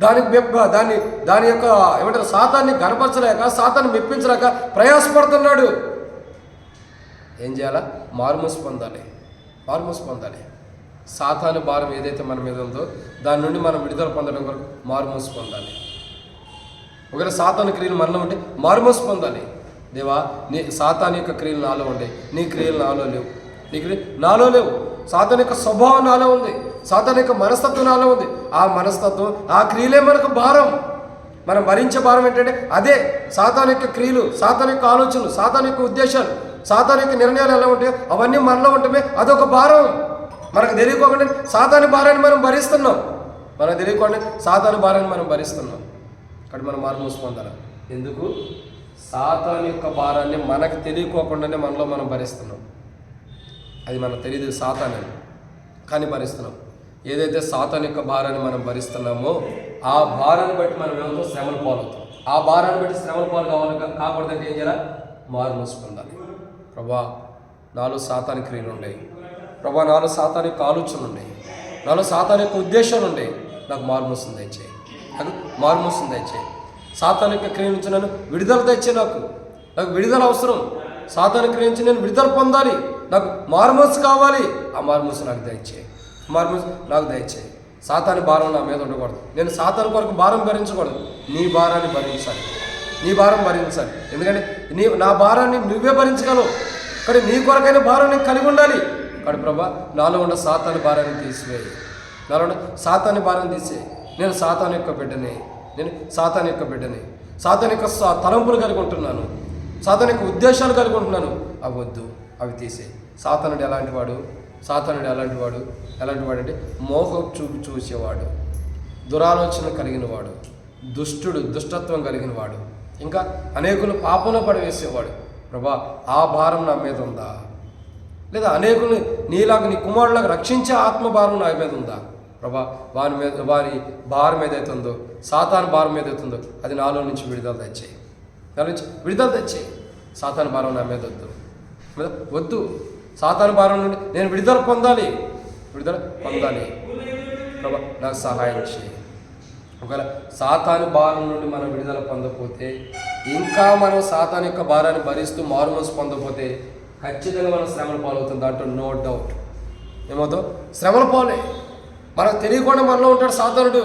S1: దాని యొక్క ఏమంటారు, సాతాన్ని గనపరచలేక, సాతాన్ని మెప్పించలేక ప్రయాసపడుతున్నాడు. ఏం చేయాలా? మార్మూసు పొందాలి, మార్మూసు పొందాలి. సాతాను భారం ఏదైతే మన మీద ఉందో దాని నుండి మనం విడుదల పొందడం కొరకు మార్మూసు పొందాలి. ఒకవేళ సాతాను క్రియలు మనలో ఉంటే మార్మూసు పొందాలి. దేవా, నీ సాతాను యొక్క క్రియలు నాలో ఉండే, నీ క్రియలు నాలో లేవు, నీ క్రియలు నాలో లేవు. సాతాను యొక్క స్వభావం నాలో ఉంది, సాతాను యొక్క మనస్తత్వం నాలో ఉంది. ఆ మనస్తత్వం, ఆ క్రియలే మనకు భారం. మనం భరించే భారం ఏంటంటే అదే సాతాను యొక్క క్రియలు, సాతాను యొక్క ఆలోచనలు, సాతాను యొక్క ఉద్దేశాలు, సాతాను యొక్క నిర్ణయాలు ఎలా ఉంటాయో అవన్నీ మనలో ఉంటమే. అదొక భారం. మనకు తెలియకోకుండా సాతాను భారాన్ని మనం భరిస్తున్నాం, మనకు తెలియకుండా సాతాను భారాన్ని మనం భరిస్తున్నాం. కాబట్టి మనం మార్మూసు పొందాలి. ఎందుకు? సాతాను యొక్క భారాన్ని మనకు తెలియకోకుండానే మనలో మనం భరిస్తున్నాం. అది మనకు తెలియదు సాతాను అని, కానీ భరిస్తున్నాం. ఏదైతే సాతాను యొక్క భారాన్ని మనం భరిస్తున్నామో ఆ భారాన్ని బట్టి మనం ఏమవుతాం? శ్రమల పాలవుతాం. ఆ భారాన్ని బట్టి శ్రమల పాలు కాకూడదంటే ఏం చేయాలి? మార్మూసు పొందాలి. ప్రభా, నాలో సాతాను క్రియలు ఉన్నాయి, ప్రభా నాలో సాతాను యొక్క ఆలోచనలు ఉన్నాయి, నాలో సాతాను యొక్క ఉద్దేశాలు ఉన్నాయి. నాకు మార్మూసు దయచేయి, నాకు మార్మూసు దయచేయి. సాతాను యొక్క క్రియ నుంచి నన్ను విడుదల తెచ్చే, నాకు విడుదల అవసరం. సాతాను క్రియ నుంచి నేను విడుదల పొందాలి, నాకు మార్మూసు కావాలి. ఆ మార్మూసు నాకు దయచేయి, మార్మూసు నాకు దయచేయి. సాతాను భారం నా మీద ఉండకూడదు, నేను సాతాను కొరకు భారం భరించకూడదు. నీ భారాన్ని భరించాలి, నీ భారం భరించాలి. ఎందుకంటే నా భారాన్ని నువ్వే భరించగలవు, కానీ నీ కొరకైన భారం నేను కలిగి ఉండాలి. కానీ ప్రభా, నాలో ఉన్న సాతాను భారాన్ని తీసివేయి, నాలో ఉన్న సాతాను భారాన్ని తీసేయి. నేను సాతాను యొక్క బిడ్డని, నేను సాతాను యొక్క బిడ్డని, సాతాను యొక్క తలంపులు కలిగి ఉంటున్నాను, సాతాను యొక్క ఉద్దేశాలు కలిగి ఉంటున్నాను. అవి వద్దు, అవి తీసేయి. సాతానుడు ఎలాంటి వాడు? సాతానుడు ఎలాంటి వాడు అంటే మోహం చూపు చూసేవాడు, దురాలోచన కలిగిన వాడు, దుష్టుడు, దుష్టత్వం కలిగిన వాడు, ఇంకా అనేకులు పాపంలో పడవేసేవాడు. ప్రభా ఆ భారం నా మీద ఉందా? లేదా అనేకుల్ని నీలాగా నీ కుమారులాగా రక్షించే ఆత్మభారం నా మీద ఉందా? ప్రభా వారి భారం ఏదైతే ఉందో, సాతాను భారం ఏదైతే ఉందో అది నాలో నుంచి విడుదల తెచ్చేయి. నాలో నుంచి విడుదల తెచ్చేయి. సాతాను భారం నా మీద వద్దు. సాతాను భారం నుండి నేను విడుదల పొందాలి. ప్రభా నాకు సహాయం చేయి. ఒకవేళ సాతాను భారం నుండి మనం విడుదల పొందకపోతే, ఇంకా మనం సాతాను యొక్క భారాన్ని భరిస్తూ మారుమనసు పొందకపోతే ఖచ్చితంగా మనం శ్రమల పాలవుతుంది. దాంట్లో నో డౌట్. ఏమవుతాం? శ్రమల పాలే. మనకు తెలియకుండా మనలో ఉంటాడు సాతానుడు.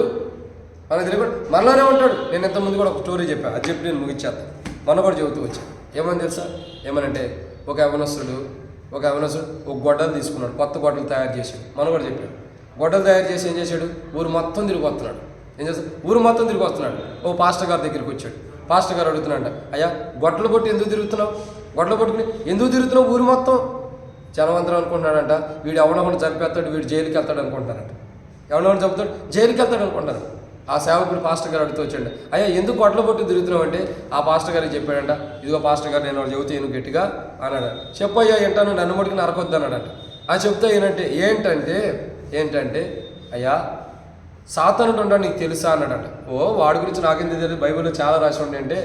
S1: మనకు తెలియకుండా మనలోనే ఉంటాడు. నేను ఇంతకుముందు కూడా ఒక స్టోరీ చెప్పాను, అది చెప్పి నేను ముగించేస్తాను. మొన్న కూడా చెబుతూ వచ్చాను. ఏమని తెలుసా? ఏమనంటే ఒక యవనస్తుడు ఒక గొడ్డలు తీసుకున్నాడు, కొత్త గొడ్డలు తయారు చేశాడు. మనం కూడా చెప్పాడు. గొడ్డలు తయారు చేసి ఏం చేశాడు? ఊరు మొత్తం తిరిగి వస్తున్నాడు. ఏం చేస్తాడు? ఊరు మొత్తం తిరిగి వస్తున్నాడు. ఓ పాస్టర్ గారి దగ్గరికి వచ్చాడు. పాస్టర్ గారు అడుగుతున్నాడు, అయ్యా గొడ్డలు కొట్టి ఎందుకు తిరుగుతున్నావు? గొడ్డలు కొట్టుకుని ఎందుకు తిరుగుతున్నావు ఊరు మొత్తం? జనవంతరం అనుకుంటున్నాడంట, వీడు ఎవడొకటి చంపేస్తాడు, వీడు జైలుకి వెళ్తాడు అనుకుంటారంట. ఎవడొకటి చంపుతాడు, జైలుకి వెళ్తాడు అనుకుంటారు. ఆ సేవకుడు పాస్టర్ గారు అడుగుతూ వచ్చాడు, అయ్యా ఎందుకు గొడ్డలు కొట్టి తిరుగుతున్నావు అంటే ఆ పాస్టర్ గారికి చెప్పాడంట, ఇదిగో పాస్టర్ గారు నేను వాడు చెబుతూ ఈయన గట్టిగా అన్నాడు. చెప్పయ్యా ఏంటాను, నన్ను మటుకు నరకొద్దు అన్నాడట. ఆ చెప్తా ఏంటంటే అయ్యా సాతానుడు ఉంటాడు నీకు తెలుసా అన్నాడట. ఓ వాడి గురించి నాకేంది తెలియదు, బైబిల్లో చాలా రాసి ఉండే అంటే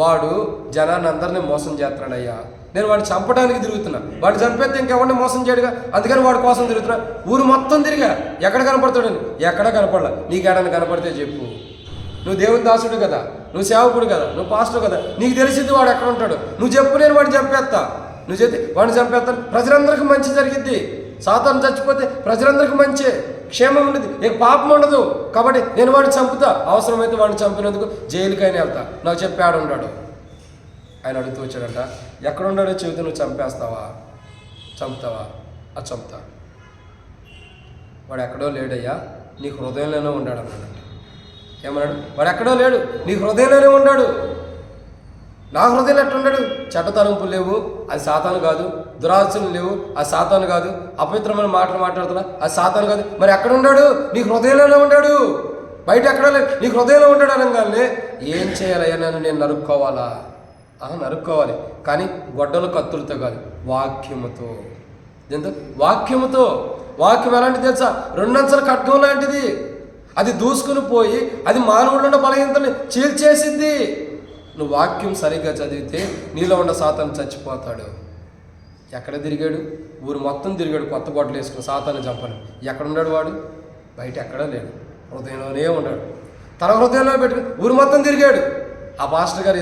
S1: వాడు జనాన్ని అందరినీ మోసం చేస్తున్నాడు అయ్యా, నేను వాడిని చంపడానికి తిరుగుతున్నా, వాడిని చంపేస్తే ఇంకెవరిని మోసం చేయడుగా, అందుకని వాడి కోసం తిరుగుతున్నా. ఊరు మొత్తం తిరిగా ఎక్కడ కనపడతాడని, ఎక్కడ కనపడలా. నీకు ఏడని కనపడితే చెప్పు. నువ్వు దేవుని దాసుడు కదా, నువ్వు సేవకుడు కదా, నువ్వు పాస్టర్ కదా, నీకు తెలిసింది వాడు ఎక్కడ ఉంటాడు. నువ్వు చెప్పు, నేను వాడిని చంపేస్తా. నువ్వు చెప్తే వాడిని చంపేస్తాను, ప్రజలందరికీ మంచి జరిగిద్ది. సాతాను చచ్చిపోతే ప్రజలందరికీ మంచి క్షేమం ఉండదు, నీకు పాపం ఉండదు. కాబట్టి నేను వాడిని చంపుతా, అవసరమైతే వాడిని చంపినందుకు జైలుకైనా వెళ్తా. నాకు చెప్పి ఆడున్నాడు. ఆయన అడుగుతూ వచ్చాడంట, ఎక్కడున్నాడో చెబితే నువ్వు చంపుతావా? అది చంపుతా. వాడు ఎక్కడో లేడయ్యా, నీ హృదయంలోనే ఉన్నాడు అన్నాడంట. ఏమన్నాడు? వాడు ఎక్కడో లేడు, నీ హృదయంలోనే ఉన్నాడు. నా హృదయంలో ఎట్లున్నాడు? చెడ్డ తలంపులు లేవు, అది సాతాను కాదు. దురాశలు లేవు, అది సాతాను కాదు. అపవిత్రమైన మాటలు మాట్లాడుతున్నా, అది సాతాను కాదు. మరి ఎక్కడ ఉన్నాడు? నీ హృదయంలోనే ఉన్నాడు, బయట ఎక్కడ లేదు, నీ హృదయంలో ఉంటాడు. అనగానే ఏం చేయాలయ్యా? నేను నరుక్కోవాలా? నరుక్కోవాలి, కానీ గొడ్డలు కత్తులతో కాదు, వాక్యముతో. దీంతో వాక్యముతో. వాక్యం ఎలాంటిది తెలుసా? 2 అంచెల ఖడ్గం లాంటిది. అది దూసుకుని పోయి అది మానవుల్లో ఉన్న బలహీనతని చీల్చేసింది. నువ్వు వాక్యం సరిగ్గా చదివితే నీలో ఉన్న సాతాను చచ్చిపోతాడు. ఎక్కడ తిరిగాడు? ఊరు మొత్తం తిరిగాడు కొత్త గొడ్డలు వేసుకుని సాతాను చంపని. ఎక్కడున్నాడు వాడు? బయట ఎక్కడా లేడు, హృదయంలోనే ఉన్నాడు. తన హృదయంలో పెట్టుకుని ఊరు మొత్తం తిరిగాడు. ఆ పాస్టర్ గారు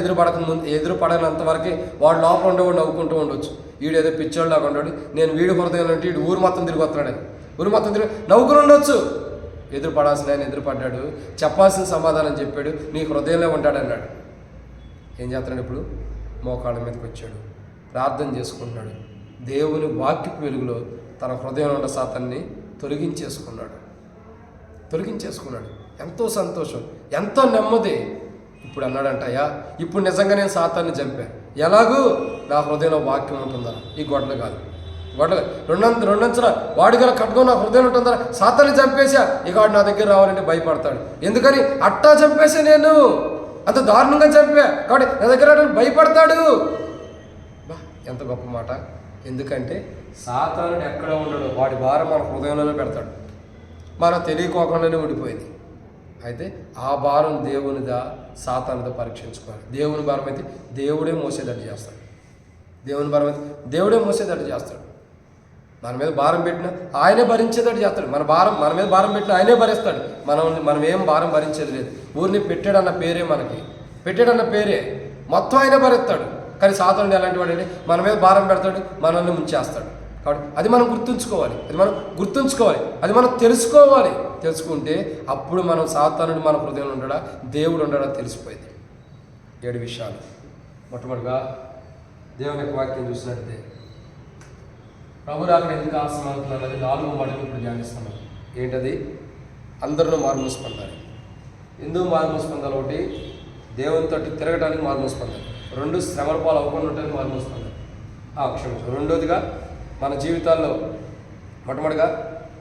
S1: ఎదురు పడనంత వరకే వాడు లోపల ఉండేవాడు నవ్వుకుంటూ ఉండొచ్చు. వీడేదో పిచ్చోళ్ళలాగా ఉన్నాడు, నేను వీడి హృదయంలో అంటే వీడు ఊరు మొత్తం తిరిగి వస్తున్నాడని ఊరు మొత్తం తిరిగి నవ్వుకుని ఉండొచ్చు. ఎదురు పడాల్సిన ఆయన ఎదురు పడ్డాడు, చెప్పాల్సిన సమాధానం చెప్పాడు, నీ హృదయంలో ఉంటాడన్నాడు. ఏం చేస్తున్నాడు ఇప్పుడు? మోకాళ్ళ మీదకి వచ్చాడు, ప్రార్థన చేసుకుంటున్నాడు. దేవుని వాక్యపు వెలుగులో తన హృదయంలో ఉన్న సాతాన్ని తొలగించేసుకున్నాడు. ఎంతో సంతోషం, ఎంతో నెమ్మది. ఇప్పుడు అన్నాడంట, అయ్యా ఇప్పుడు నిజంగా నేను సాతాన్ని చంపాను. ఎలాగూ? నా హృదయంలో వాక్యం ఉంటుందా, ఈ గొడ్డలు కాదు. రెండంచుల వాడి గల ఖడ్గం నా హృదయం ఉంటుందా, సాతాన్ని చంపేశా, ఇక వాడు నా దగ్గర రావాలంటే భయపడతాడు. ఎందుకని? అట్టా చంపేశా, నేను అంత దారుణంగా చంపా, కాబట్టి నా దగ్గర భయపడతాడు. ఎంత గొప్ప మాట. ఎందుకంటే సాతానుడు ఎక్కడ ఉండడు, వాడి భారం మన హృదయంలోనే పెడతాడు. మనం తెలియకోకుండానే ఉండిపోయింది. అయితే ఆ భారం దేవునిదా సాతానుదా పరీక్షించుకోవాలి. దేవుని భారం అయితే దేవుడే మోసేదట్టు చేస్తాడు. దేవుడే మోసేదట్టు చేస్తాడు. మన మీద భారం పెట్టినా ఆయనే భరించేదట్టు చేస్తాడు. మన మీద భారం పెట్టినా ఆయనే భరిస్తాడు. మనం ఏం భారం భరించేది లేదు. ఊరిని పెట్టాడన్న పేరే మొత్తం ఆయనే భరిస్తాడు. కానీ సాతానుడు ఎలాంటి వాడు అంటే మన మీద భారం పెడతాడు, మనల్ని ముంచేస్తాడు. కాబట్టి అది మనం గుర్తుంచుకోవాలి, అది మనం తెలుసుకుంటే అప్పుడు మనం సాతానుడు మన హృదయంలో ఉండడా దేవుడు ఉండడా తెలిసిపోయింది. 7 విషయాలు. మొట్టమొదటిగా దేవుని యొక్క వాక్యం చూసినట్లయితే ప్రభు రాకడ ఎందుకు ఆసనవుతున్నారు అది 4వ మాటలు ఇప్పుడు ధ్యానిస్తున్నాం. ఏంటది? అందరూ మారుమూసి పొందాలి. ఎందుకు మారుమూసి పొందాలి? 1 దేవునితో తిరగడానికి మారుమూసి పొందాలి. 2 శ్రమల పాలు అవ్వకుండా ఉండడానికి మారుమూసి పొందాలి. క్షమించు. 2వదిగా మన జీవితాల్లో మొట్టమొదటిగా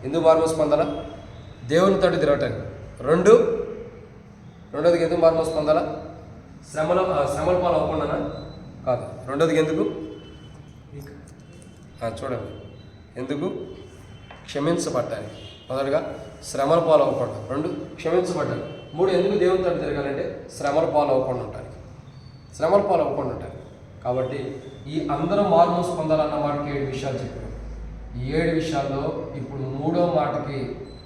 S1: ఎందుకు మారుమూసి పొందాలా? దేవునితో తిరగటానికి. 2వదిగా ఎందుకు మారుమూసి పొందాలా? శ్రమల పాలు అవ్వకుండానా? కాదు. రెండోదిగా ఎందుకు? చూడండి, ఎందుకు? క్షమించబడ్డానికి. మొదటిగా శ్రమల పాలు అవ్వకుండా, 2 క్షమించబడ్డాను, 3 ఎందుకు దేవుని తట్టు తిరగాలంటే శ్రమల పాలు అవ్వకుండా ఉంటానికి, శ్రమల పాలు అవ్వకుండా ఉంటానికి. కాబట్టి ఈ అందరూ మారుమూసు పొందాలన్న మాటకి 7 విషయాలు చెప్పారు. ఈ 7 విషయాల్లో ఇప్పుడు 3వ మాటకి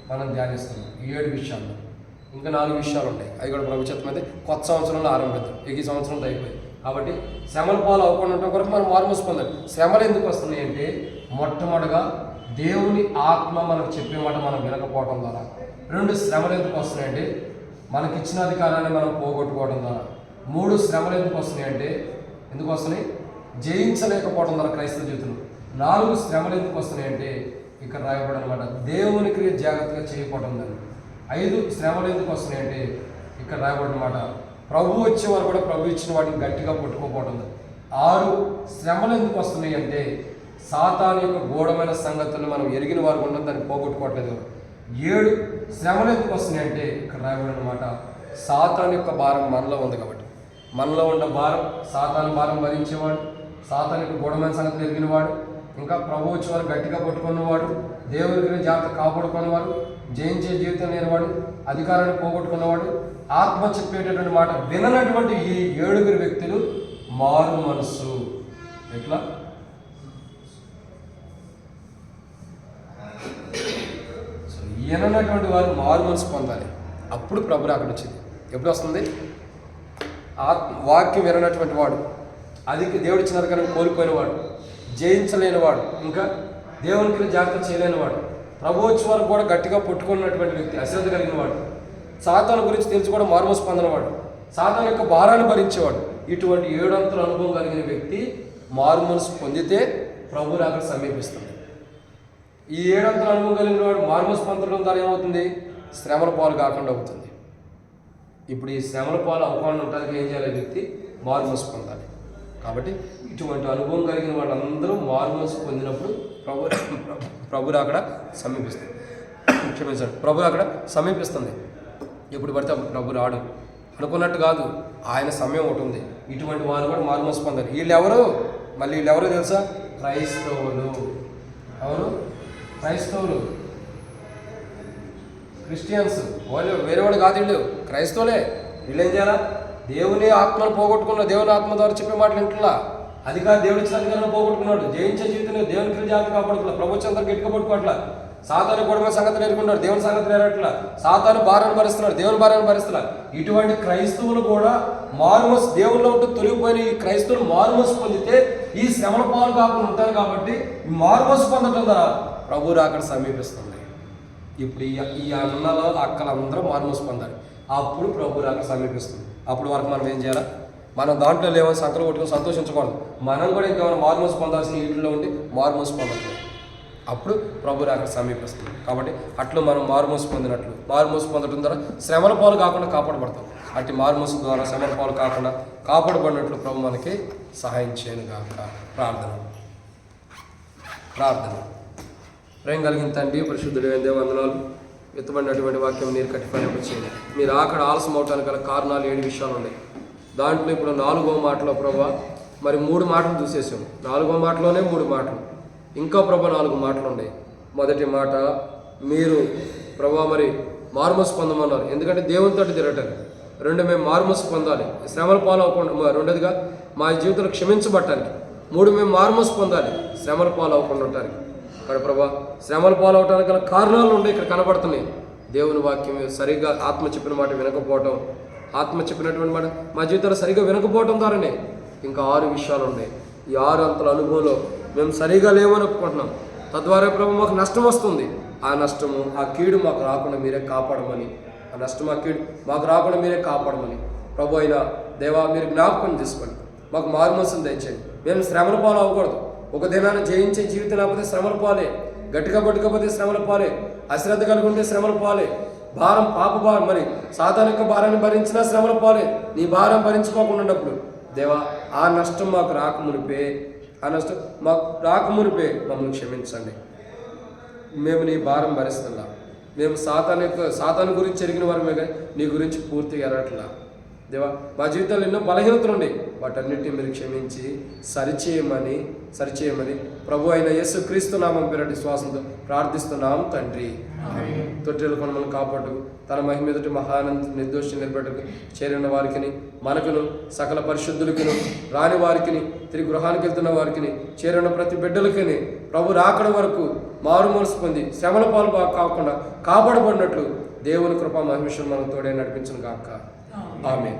S1: మనం ధ్యానిస్తున్నాం. ఈ 7 విషయాల్లో ఇంకా 4 విషయాలు ఉంటాయి. అవి కూడా ప్రభు చిత్తమైతే కొత్త సంవత్సరంలో ఆరంభిద్దాం. ఈ సంవత్సరంలో అయిపోయింది కాబట్టి శ్రమల పాలు అవ్వకుండా ఉండటం కొరకు మనం మారుమూసు పొందాలి. శ్రమలు ఎందుకు వస్తున్నాయి అంటే మొట్టమొదటిగా దేవుని ఆత్మ మనకు చెప్పే మాట మనం వినకపోవడం ద్వారా. 2 శ్రమలు ఎందుకు వస్తున్నాయంటే మనకి ఇచ్చిన అధికారాన్ని మనం పోగొట్టుకోవడం ద్వారా. 3 శ్రమలు ఎందుకు వస్తున్నాయంటే ఎందుకు వస్తున్నాయి? జయించలేకపోవడం ద్వారా క్రైస్తవ జీవితంలో. 4 శ్రమలు ఎందుకు వస్తున్నాయంటే ఇక్కడ రాయబడి అనమాట దేవునికి జాగ్రత్తగా చేయకపోవడం దాన్ని. 5 శ్రమలు ఎందుకు వస్తున్నాయంటే ఇక్కడ రాయబడిన మాట ప్రభు వచ్చేవారు కూడా ప్రభు ఇచ్చిన వాటిని గట్టిగా పట్టుకోకపోవడం. 6 శ్రమలు ఎందుకు వస్తున్నాయి అంటే సాతాను యొక్క గూఢమైన సంగతులను మనం ఎరిగిన వారు కూడా దాన్ని పోగొట్టుకోవట్లేదు. 7 శ్రమలు ఎందుకు వస్తున్నాయి అంటే ఇక్కడ రాయబడిన మాట సాతాను యొక్క భారం మనలో ఉంది కాబట్టి. మనలో ఉన్న భారం, సాతాను భారం భరించేవాడు, సాతాను యొక్క గూఢమైన సంగతులు ఎరిగినవాడు, ఇంకా ప్రభు వచ్చేవారు గట్టిగా పట్టుకున్నవాడు, దేవునికి జాగ్రత్త కాపాడుకున్నవాడు, జయించే జీవితం లేనివాడు, అధికారాన్ని పోగొట్టుకున్నవాడు, ఆత్మ చెప్పేటటువంటి మాట విననటువంటి ఈ 7 వ్యక్తులు మారు మనస్సు. ఎట్లా? విననటువంటి వారు మారు మనసు పొందాలి. అప్పుడు ప్రభు అక్కడ వచ్చింది. ఎప్పుడు వస్తుంది? వాక్యం విననటువంటి వాడు, అది దేవుడు ఇచ్చిన అధికారాన్ని కోల్పోయినవాడు, జయించలేనివాడు, ఇంకా దేవునికి జాగ్రత్త చేయలేనివాడు, ప్రభు వచ్చే వారు కూడా గట్టిగా పట్టుకున్నటువంటి వ్యక్తి, అశ్రద్ధ కలిగిన వాడు, సాతాను గురించి తెలిసి కూడా మారుమూసు పొందినవాడు, సాతాను యొక్క భారాన్ని భరించేవాడు. ఇటువంటి 7 అంతల అనుభవం కలిగిన వ్యక్తి మారుమనసు పొందితే ప్రభు అక్కడ సమీపిస్తుంది. ఈ 7 అంతల అనుభవం కలిగిన వాడు మారుమనసు పొందడం ద్వారా ఏమవుతుంది? శ్రమల పాలు కాకుండా అవుతుంది. ఇప్పుడు ఈ శ్రమల పాలు అవ్వకుండా ఉండడానికి ఏం చేయాలి? వ్యక్తి మారుమనసు పొందాలి. కాబట్టి ఇటువంటి అనుభవం కలిగిన వాళ్ళందరూ మారుమనసు పొందినప్పుడు ప్రభు అక్కడ సమీపిస్తుంది. క్షమించండి, ప్రభు అక్కడ సమీపిస్తుంది. ఎప్పుడు పడితే ప్రభు రాడు అనుకున్నట్టు కాదు, ఆయన సమయం ఒకటి ఉంది. ఇటువంటి వారు కూడా మారుమనసు పొందారు. వీళ్ళెవరు? మళ్ళీ వీళ్ళెవరో తెలుసా? క్రైస్తవులు. ఎవరు? క్రైస్తవులు, క్రిస్టియన్స్. వాళ్ళు వేరేవాడు కాదు, వీళ్ళు క్రైస్తవులే. వీళ్ళు ఏం చేయాలా? దేవుని ఆత్మను పోగొట్టుకున్న, దేవుని ఆత్మ ద్వారా చెప్పే మాటలు ఇంట్లా అది కాదు. దేవుడి ఇచ్చిన అధికారాన్ని పోగొట్టుకున్నాడు, జయించే జీవితం దేవునికి జాగ్రత్త కాపాడుకున్నా, ప్రభుత్వం గట్టిగా పట్టుకోవట్లా, సాతాను గొడవ సంగతి నేర్చుకుంటాడు, దేవుని సంగతి నేరట్లా, సాతాను భారాన్ని భరిస్తున్నాడు, దేవుని భారాన్ని భరిస్తున్నాడు. ఇటువంటి క్రైస్తవులు కూడా మారుమనసు, దేవుల్లో ఉంటూ తొలగిపోయిన ఈ క్రైస్తవులు మారుమనసు పొందితే ఈ శ్రమల పాలు కాకుండా ఉంటారు. కాబట్టి ఈ మారుమనసు పొందటం ద్వారా ప్రభు అక్కడ సమీపిస్తుంది. ఇప్పుడు ఈ అన్నలో అక్కలందరూ మారుమనసు పొందాలి. అప్పుడు ప్రభు అక్కడ సమీపిస్తుంది. అప్పుడు వరకు మనం ఏం చేయాలా? మనం దాంట్లో లేవని సంకలు కొట్టుకొని సంతోషించకూడదు. మనం కూడా ఇంకేమైనా మారుమనసు పొందాల్సిన వీటిలో ఉండి మారుమనసు పొందట్లేదు. అప్పుడు ప్రభు అక్కడ సమీపిస్తుంది. కాబట్టి అట్లు మనం మారుమనసు పొందినట్లు, మారుమనసు పొందడం ద్వారా శ్రమల పాలు కాకుండా కాపాడబడతాం. అట్టి మారుమనసు ద్వారా శ్రమల పాలు కాకుండా కాపాడబడినట్లు ప్రభు మనకి సహాయం చేయను గాక. ప్రార్థన. ప్రేమ కలిగిన తండ్రి, పరిశుద్ధుడైన దేవ, వందనాలు. ఎత్తబడినటువంటి వాక్యం నీరు కట్టి ఫలింపచేయండి. మీరు అక్కడ ఆలస్యం అవటానికి గల కారణాలు 7 విషయాలు ఉన్నాయి. దాంట్లో ఇప్పుడు 4వ మాటలో ప్రభా మరి 3 మాటలు చూసేసాము. 4వ మాటలోనే 3 మాటలు, ఇంకా ప్రభా 4 మాటలు ఉన్నాయి. మొదటి మాట, మీరు ప్రభా మరి మారుమనసు పొందమన్నారు, ఎందుకంటే దేవునితో తిరగటానికి. 2, మేము మారుమనసు పొందాలి, శ్రమల పాలు అవ్వకుండా. 2గా మా జీవితంలో క్షమించబడటానికి. 3, మేము మారుమనసు పొందాలి, శ్రమల పాలు అవ్వకుండా ఉండటానికి. ఇక్కడ ప్రభా శ్రమల పాలు అవటానికి గల కారణాలు ఉన్నాయి, ఇక్కడ కనబడుతున్నాయి. దేవుని వాక్యం సరిగ్గా ఆత్మ చెప్పిన మాట వినకపోవటం, ఆత్మ చెప్పినటువంటి మాట మా జీవితంలో సరిగ్గా వినకపోవటం ద్వారానే ఇంకా 6 విషయాలు ఉన్నాయి. ఈ 6 అంతల అనుభవంలో మేము సరిగా లేవని ఒప్పుకుంటున్నాం. తద్వారా ప్రభు మాకు నష్టం వస్తుంది. ఆ నష్టము, ఆ కీడు మాకు రాకుండా మీరే కాపాడమని, ఆ నష్టం, ఆ కీడు మాకు రాకుండా మీరే కాపాడమని ప్రభు అయినా దేవా మీరు జ్ఞాపకం తీసుకోండి. మాకు మారుమనసును దయచేయండి. మేము శ్రమల పాలు అవ్వకూడదు. ఒక దినాన్ని జయించే జీవితం లేకపోతే శ్రమల పాలే, గట్టిగా పట్టుకపోతే శ్రమల పాలే, అశ్రద్ధ కలిగి ఉంటే శ్రమల పాలే, భారం పాప భారం మరి సాతాను యొక్క భారాన్ని భరించినా శ్రమల పాలే. నీ భారం భరించుకోకుండా ఉన్నప్పుడు దేవా ఆ నష్టం మాకు రాకమునిపే, ఆ నష్టం మాకు రాకమునిపే మమ్మల్ని క్షమించండి. మేము నీ భారం భరిస్తున్నా. మేము సాతాను గురించి ఎరిగిన వారమే కానీ నీ గురించి పూర్తిగా ఎరట్లా. దేవా మా జీవితాల్లో ఎన్నో బలహీనతలు ఉన్నాయి, వాటన్నిటిని మీరు క్షమించి సరిచేయమని ప్రభు అయిన యేసుక్రీస్తు నామం పేరటి విశ్వాసంతో ప్రార్థిస్తున్నాం తండ్రి. తొట్టెలు కొనమని కాపాడు తన మహిమ ఎదుటి మహానంద నిర్దోషి నిలబెట్టకు చేరిన వారికి మనకును సకల పరిశుద్ధులకును రాని వారికి తిరిగి గృహానికి వెళ్తున్న వారికి చేరిన ప్రతి బిడ్డలకి ప్రభు రాకడ వరకు మారు మనసు పొంది శ్రమల పాలు కాకుండా కాపాడబడినట్లు దేవుని కృప మహిమేశ్వరం మనం తోడే నడిపించను గాక. ఆమేన్.